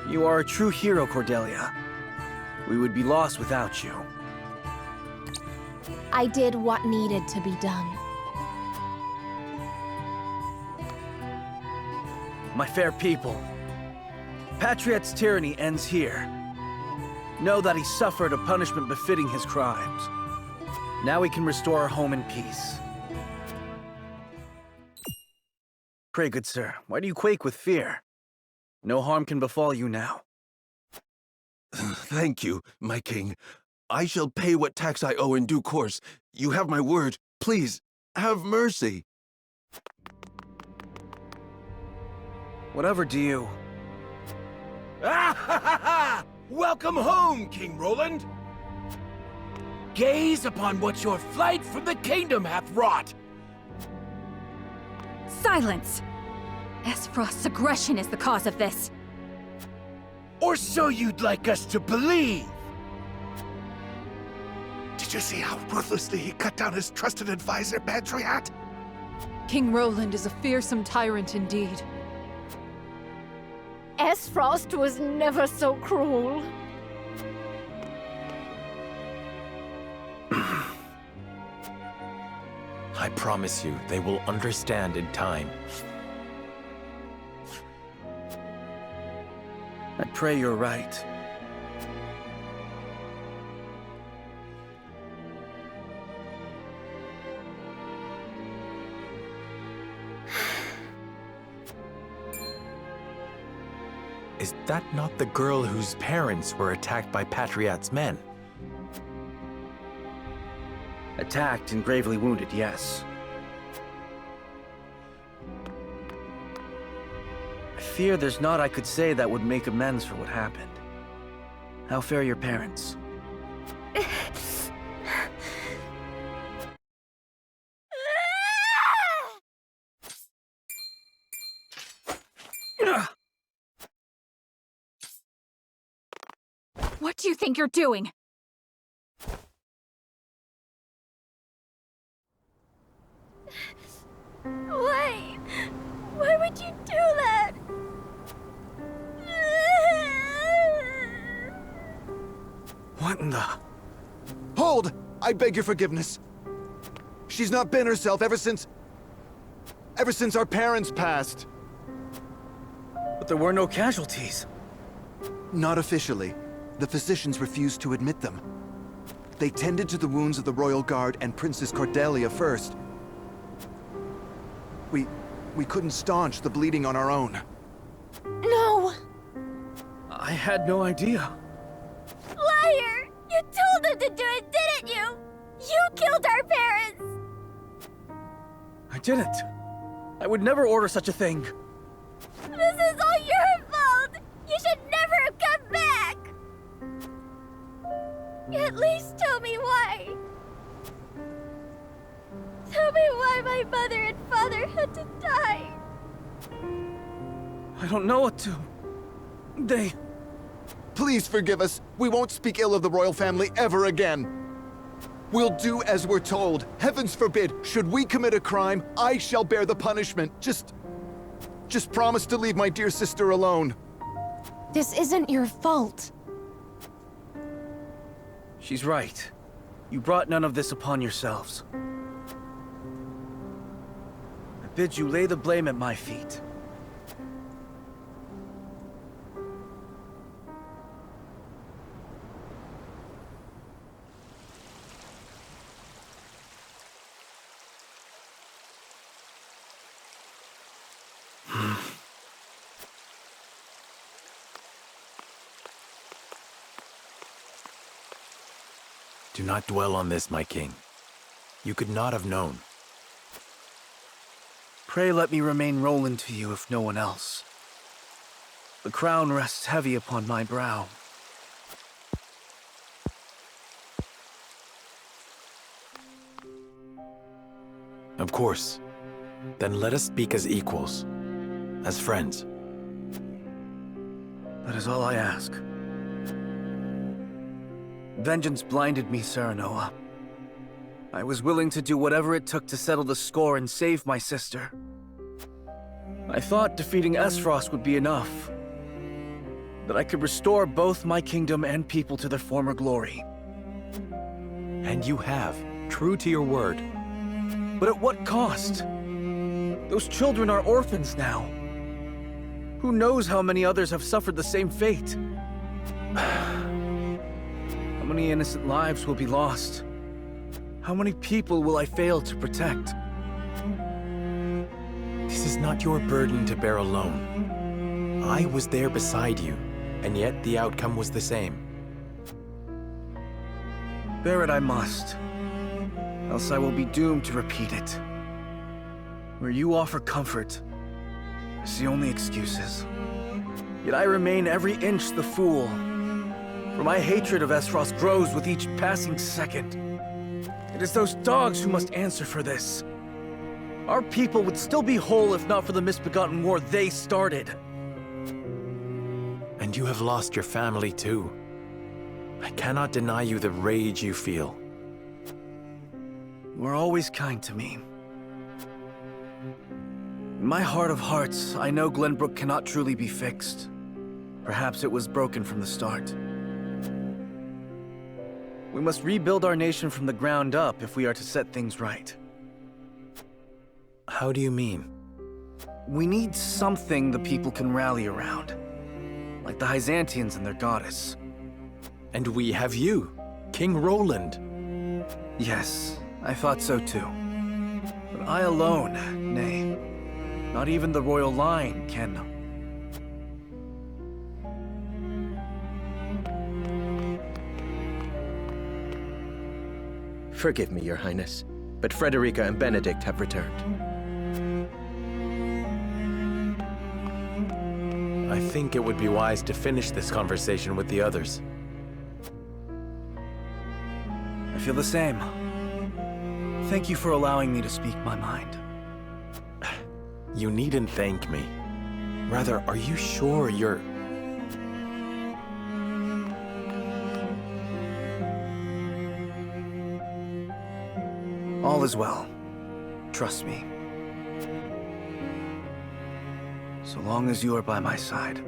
You are a true hero, Cordelia. We would be lost without you. I did what needed to be done. My fair people, Patriot's tyranny ends here. Know that he suffered a punishment befitting his crimes. Now we can restore our home in peace. Pray, good sir, why do you quake with fear? No harm can befall you now. Thank you, my king. I shall pay what tax I owe in due course. You have my word. Please, have mercy. Whatever do you... Ah, ha, ha, ha! Welcome home, King Roland! Gaze upon what your flight from the kingdom hath wrought! Silence! Esfrost's aggression is the cause of this. Or so you'd like us to believe! Did you see how ruthlessly he cut down his trusted advisor, Patriat? King Roland is a fearsome tyrant indeed. Esfrost was never so cruel. I promise you, they will understand in time. I pray you're right. Is that not the girl whose parents were attacked by Patriat's men? Attacked and gravely wounded, yes. I fear there's naught I could say that would make amends for what happened. How fare your parents? What do you think you're doing? Why? Why would you do that? What in the... Hold! I beg your forgiveness. She's not been herself ever since our parents passed. But there were no casualties. Not officially. The physicians refused to admit them. They tended to the wounds of the Royal Guard and Princess Cordelia first. We couldn't staunch the bleeding on our own. No! I had no idea. Liar! You told them to do it, didn't you? You killed our parents! I didn't. I would never order such a thing. This is all your fault! You should never have come back! At least tell me why. Tell me why my mother and father had to die. I don't know what to... They... Please forgive us. We won't speak ill of the royal family ever again. We'll do as we're told. Heavens forbid, should we commit a crime, I shall bear the punishment. Just promise to leave my dear sister alone. This isn't your fault. She's right. You brought none of this upon yourselves. I bid you lay the blame at my feet. Do not dwell on this, my king. You could not have known. Pray let me remain Roland to you if no one else. The crown rests heavy upon my brow. Of course. Then let us speak as equals. As friends. That is all I ask. Vengeance blinded me, Serenoa. I was willing to do whatever it took to settle the score and save my sister. I thought defeating Esfrost would be enough. That I could restore both my kingdom and people to their former glory. And you have, true to your word. But at what cost? Those children are orphans now. Who knows how many others have suffered the same fate? How many innocent lives will be lost? How many people will I fail to protect? This is not your burden to bear alone. I was there beside you, and yet the outcome was the same. Bear it I must, else I will be doomed to repeat it. Where you offer comfort, I see only excuses. Yet I remain every inch the fool, for my hatred of Esfrost grows with each passing second. It is those dogs who must answer for this. Our people would still be whole if not for the misbegotten war they started. And you have lost your family too. I cannot deny you the rage you feel. You are always kind to me. In my heart of hearts, I know Glenbrook cannot truly be fixed. Perhaps it was broken from the start. We must rebuild our nation from the ground up if we are to set things right. How do you mean? We need something the people can rally around. Like the Byzantians and their goddess. And we have you, King Roland. Yes, I thought so too. But I alone, nay, not even the royal line can. Forgive me, Your Highness, but Frederica and Benedict have returned. I think it would be wise to finish this conversation with the others. I feel the same. Thank you for allowing me to speak my mind. You needn't thank me. Rather, are you sure you're... All is well. Trust me. So long as you are by my side.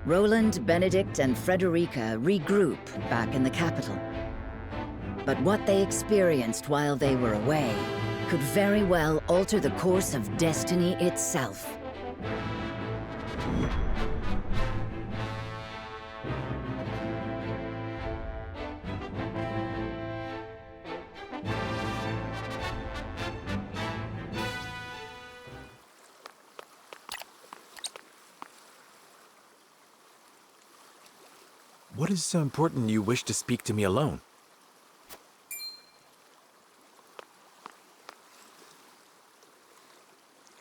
Roland, Benedict, and Frederica regroup back in the capital. But what they experienced while they were away could very well alter the course of destiny itself. What is so important you wish to speak to me alone?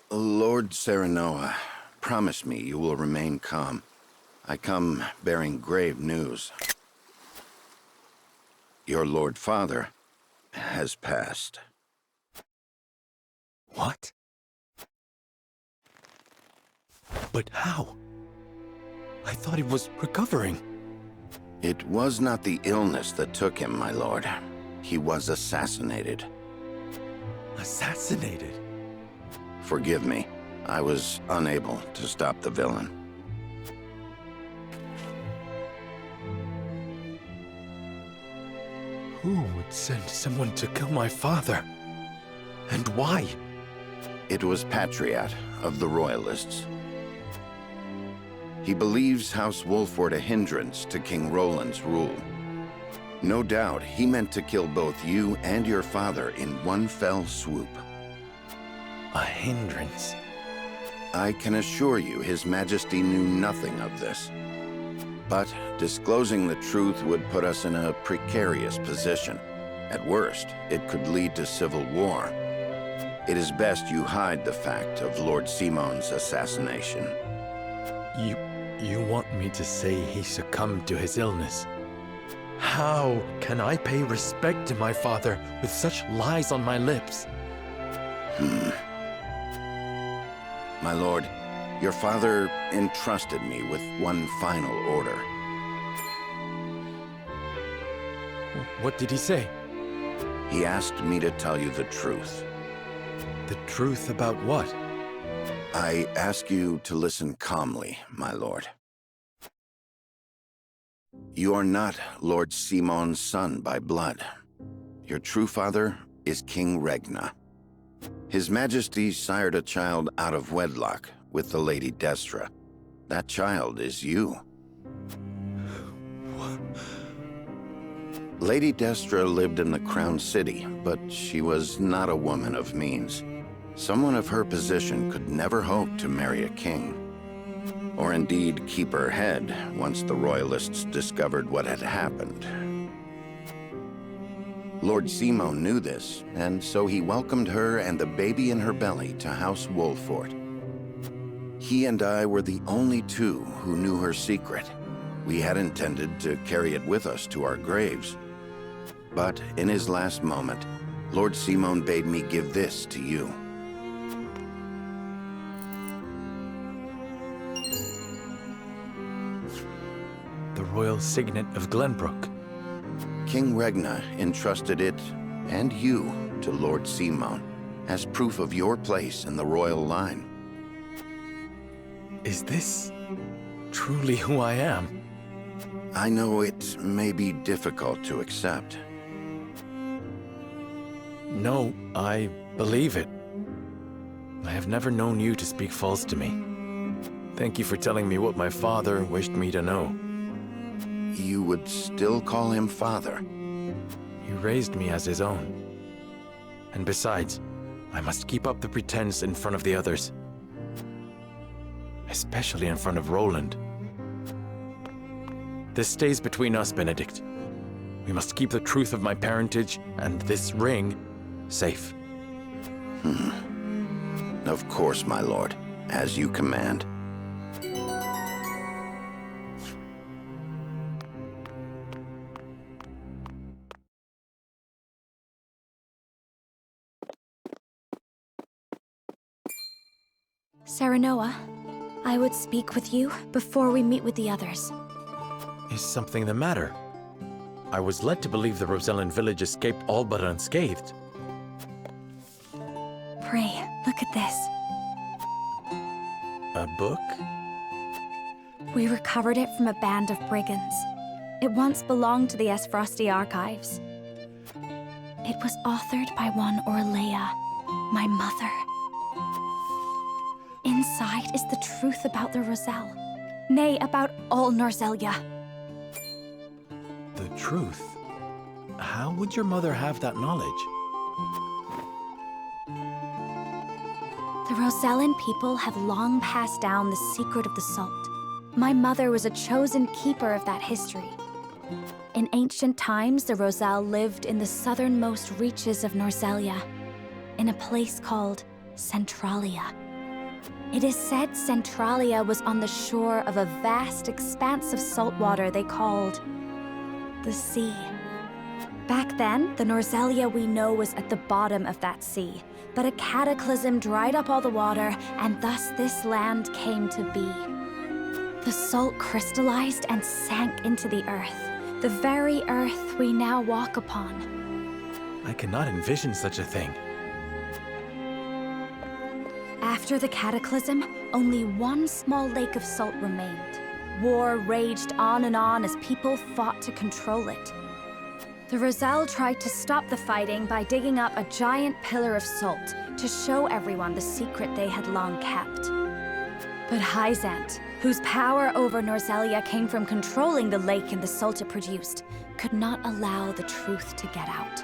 Lord Serenoa, promise me you will remain calm. I come bearing grave news. Your Lord Father has passed. What? But how? I thought he was recovering. It was not the illness that took him, my lord. He was assassinated. Assassinated? Forgive me. I was unable to stop the villain. Who would send someone to kill my father? And why? It was Patriat of the Royalists. He believes House Wolford a hindrance to King Roland's rule. No doubt he meant to kill both you and your father in one fell swoop. A hindrance? I can assure you His Majesty knew nothing of this. But disclosing the truth would put us in a precarious position. At worst, it could lead to civil war. It is best you hide the fact of Lord Simon's assassination. You want me to say he succumbed to his illness? How can I pay respect to my father with such lies on my lips? My lord, your father entrusted me with one final order. What did he say? He asked me to tell you the truth. The truth about what? I ask you to listen calmly, my lord. You are not Lord Simon's son by blood. Your true father is King Regna. His Majesty sired a child out of wedlock with the Lady Destra. That child is you. Lady Destra lived in the Crown City, but she was not a woman of means. Someone of her position could never hope to marry a king. Or indeed keep her head once the Royalists discovered what had happened. Lord Simon knew this, and so he welcomed her and the baby in her belly to House Wolfort. He and I were the only two who knew her secret. We had intended to carry it with us to our graves. But in his last moment, Lord Simon bade me give this to you. The royal signet of Glenbrook. King Regna entrusted it, and you, to Lord Simon, as proof of your place in the royal line. Is this truly who I am? I know it may be difficult to accept. No, I believe it. I have never known you to speak false to me. Thank you for telling me what my father wished me to know. You would still call him father? He raised me as his own. And besides, I must keep up the pretense in front of the others. Especially in front of Roland. This stays between us, Benedict. We must keep the truth of my parentage and this ring safe. Of course, my lord. As you command. Serenoa, I would speak with you before we meet with the others. Is something the matter? I was led to believe the Rosellan village escaped all but unscathed. Pray, look at this. A book? We recovered it from a band of brigands. It once belonged to the Esfrosti archives. It was authored by one Orlea, my mother. Inside is the truth about the Roselle. Nay, about all Norzelia. The truth? How would your mother have that knowledge? The Rosellan people have long passed down the secret of the salt. My mother was a chosen keeper of that history. In ancient times, the Roselle lived in the southernmost reaches of Norzelia, in a place called Centralia. It is said Centralia was on the shore of a vast expanse of salt water they called the sea. Back then, the Norzelia we know was at the bottom of that sea, but a cataclysm dried up all the water, and thus this land came to be. The salt crystallized and sank into the earth, the very earth we now walk upon. I cannot envision such a thing. After the cataclysm, only one small lake of salt remained. War raged on and on as people fought to control it. The Roselle tried to stop the fighting by digging up a giant pillar of salt to show everyone the secret they had long kept. But Hyzant, whose power over Norzelia came from controlling the lake and the salt it produced, could not allow the truth to get out.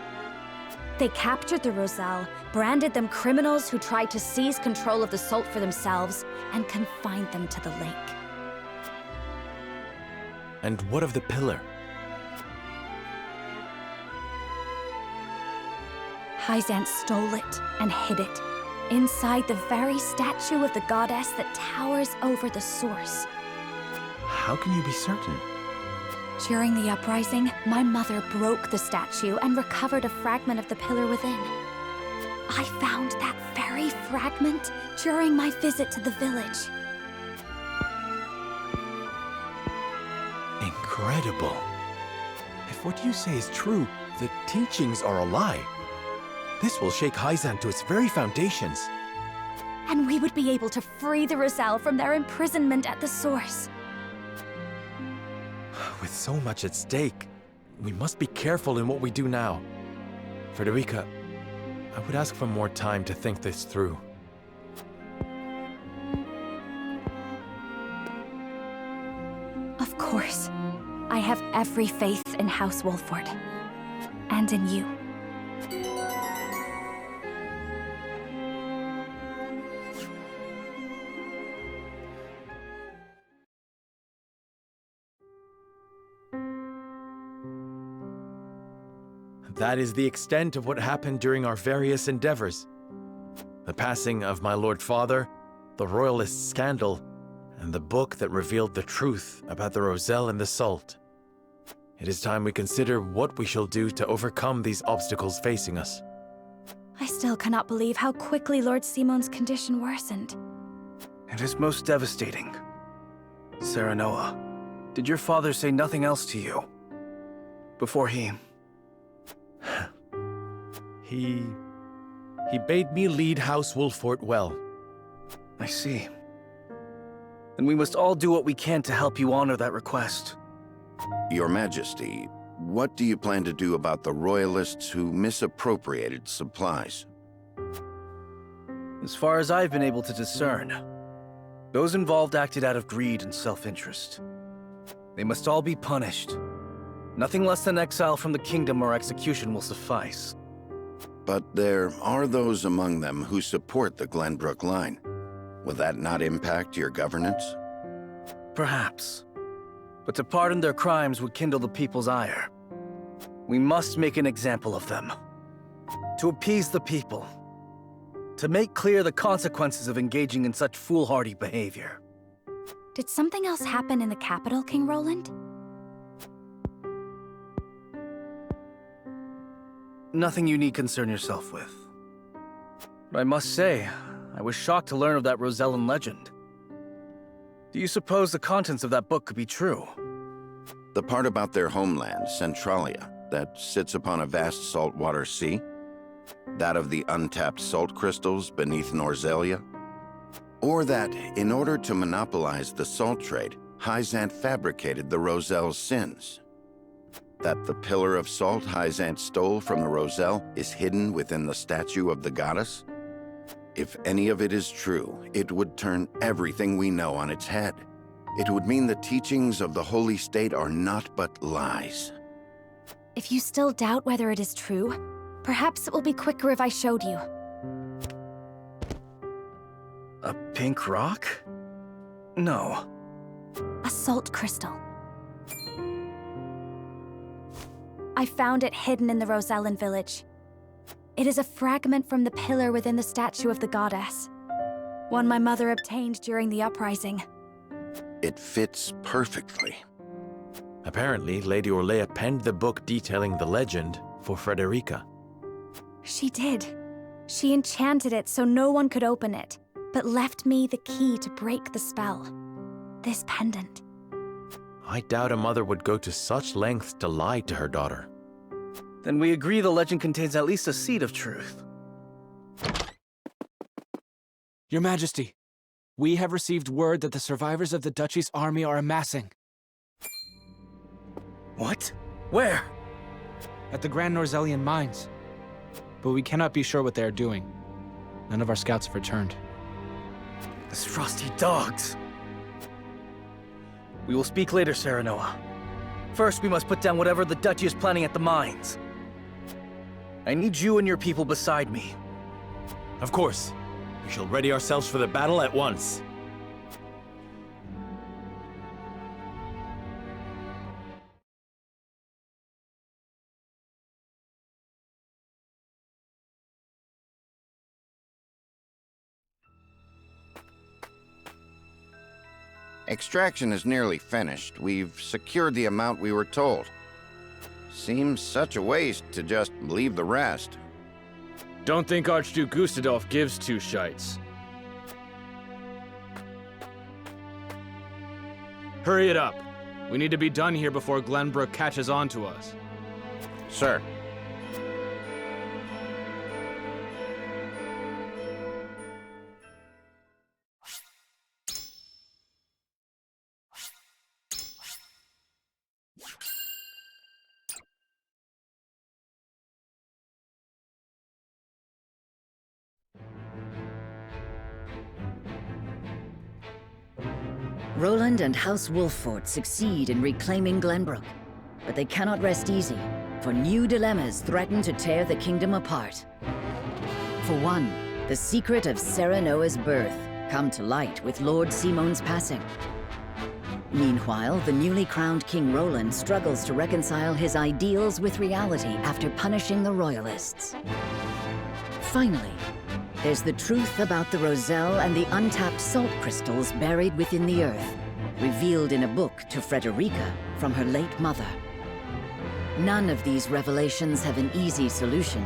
They captured the Roselle, branded them criminals who tried to seize control of the salt for themselves, and confined them to the lake. And what of the pillar? Hyzant stole it and hid it, inside the very statue of the goddess that towers over the source. How can you be certain? During the uprising, my mother broke the statue and recovered a fragment of the pillar within. I found that very fragment during my visit to the village. Incredible. If what you say is true, the teachings are a lie. This will shake Hyzant to its very foundations. And we would be able to free the Roselle from their imprisonment at the source. With so much at stake, we must be careful in what we do now. Frederica, I would ask for more time to think this through. Of course. I have every faith in House Wolford. And in you. That is the extent of what happened during our various endeavors. The passing of my Lord Father, the Royalist scandal, and the book that revealed the truth about the Roselle and the Salt. It is time we consider what we shall do to overcome these obstacles facing us. I still cannot believe how quickly Lord Simon's condition worsened. It is most devastating. Serenoa, did your father say nothing else to you? Before he... He bade me lead House Wolfort well. I see. Then we must all do what we can to help you honor that request. Your Majesty, what do you plan to do about the Royalists who misappropriated supplies? As far as I've been able to discern, those involved acted out of greed and self-interest. They must all be punished. Nothing less than exile from the kingdom or execution will suffice. But there are those among them who support the Glenbrook line. Will that not impact your governance? Perhaps. But to pardon their crimes would kindle the people's ire. We must make an example of them. To appease the people. To make clear the consequences of engaging in such foolhardy behavior. Did something else happen in the capital, King Roland? Nothing you need concern yourself with. But I must say, I was shocked to learn of that Rosellan legend. Do you suppose the contents of that book could be true? The part about their homeland, Centralia, that sits upon a vast saltwater sea? That of the untapped salt crystals beneath Norzelia? Or that, in order to monopolize the salt trade, Hyzant fabricated the Roselle's sins? That the pillar of salt Hyzant stole from the Roselle is hidden within the statue of the goddess? If any of it is true, it would turn everything we know on its head. It would mean the teachings of the Holy State are not but lies. If you still doubt whether it is true, perhaps it will be quicker if I showed you. A pink rock? No. A salt crystal. I found it hidden in the Rosellan village. It is a fragment from the pillar within the statue of the goddess. One my mother obtained during the uprising. It fits perfectly. Apparently, Lady Orlea penned the book detailing the legend for Frederica. She did. She enchanted it so no one could open it, but left me the key to break the spell. This pendant. I doubt a mother would go to such lengths to lie to her daughter. Then we agree the legend contains at least a seed of truth. Your Majesty, we have received word that the survivors of the Duchy's army are amassing. What? Where? At the Grand Norzellian mines. But we cannot be sure what they are doing. None of our scouts have returned. Those frosty dogs. We will speak later, Serenoa. First, we must put down whatever the Duchy is planning at the mines. I need you and your people beside me. Of course. We shall ready ourselves for the battle at once. Extraction is nearly finished. We've secured the amount we were told. Seems such a waste to just leave the rest. Don't think Archduke Gustadolf gives two shites. Hurry it up. We need to be done here before Glenbrook catches on to us. Sir. Roland and House Wolffort succeed in reclaiming Glenbrook, but they cannot rest easy, for new dilemmas threaten to tear the kingdom apart. For one, the secret of Serenoa's birth come to light with Lord Simon's passing. Meanwhile, the newly crowned King Roland struggles to reconcile his ideals with reality after punishing the Royalists. Finally, there's the truth about the Roselle and the untapped salt crystals buried within the earth, revealed in a book to Frederica from her late mother. None of these revelations have an easy solution.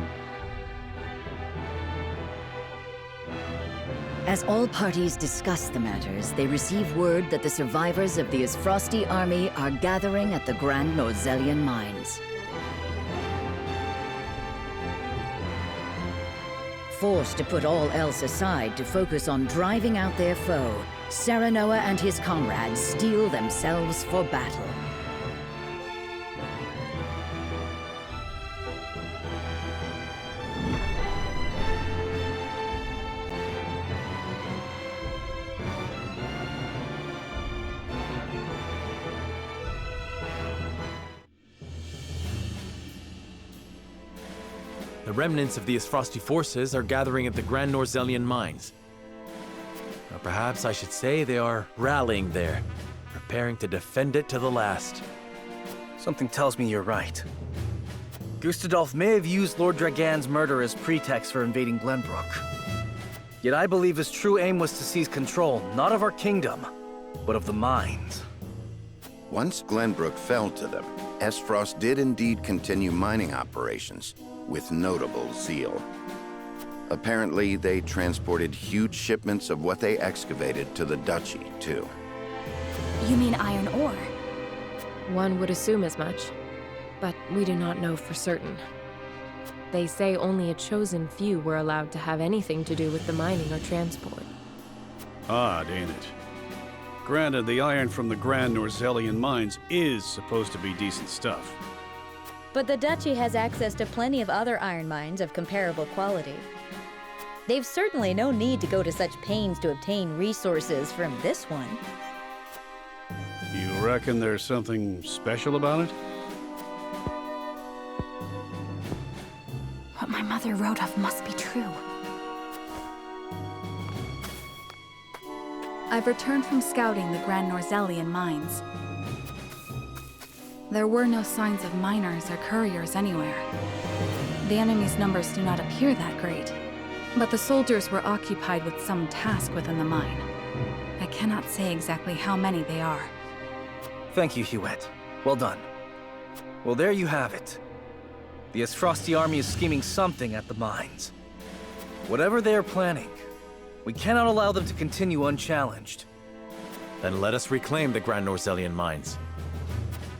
As all parties discuss the matters, they receive word that the survivors of the Ysfrosti army are gathering at the Grand Norzellian mines. Forced to put all else aside to focus on driving out their foe, Serenoa and his comrades steel themselves for battle. The remnants of the Ysfrosti forces are gathering at the Grand Norzellian mines. Or perhaps I should say they are rallying there, preparing to defend it to the last. Something tells me you're right. Gustadolf may have used Lord Dragan's murder as pretext for invading Glenbrook. Yet I believe his true aim was to seize control, not of our kingdom, but of the mines. Once Glenbrook fell to them, Esfrost did indeed continue mining operations, with notable zeal. Apparently, they transported huge shipments of what they excavated to the duchy, too. You mean iron ore? One would assume as much, but we do not know for certain. They say only a chosen few were allowed to have anything to do with the mining or transport. Odd, ain't it? Granted, the iron from the Grand Norzellian mines is supposed to be decent stuff. But the Duchy has access to plenty of other iron mines of comparable quality. They've certainly no need to go to such pains to obtain resources from this one. You reckon there's something special about it? What my mother wrote of must be true. I've returned from scouting the Grand Norzellian mines. There were no signs of miners or couriers anywhere. The enemy's numbers do not appear that great, but the soldiers were occupied with some task within the mine. I cannot say exactly how many they are. Thank you, Huet. Well done. Well, there you have it. The Ysfrosti army is scheming something at the mines. Whatever they are planning, we cannot allow them to continue unchallenged. Then let us reclaim the Grand Norzellian mines.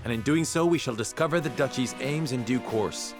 And in doing so, we shall discover the Duchy's aims in due course.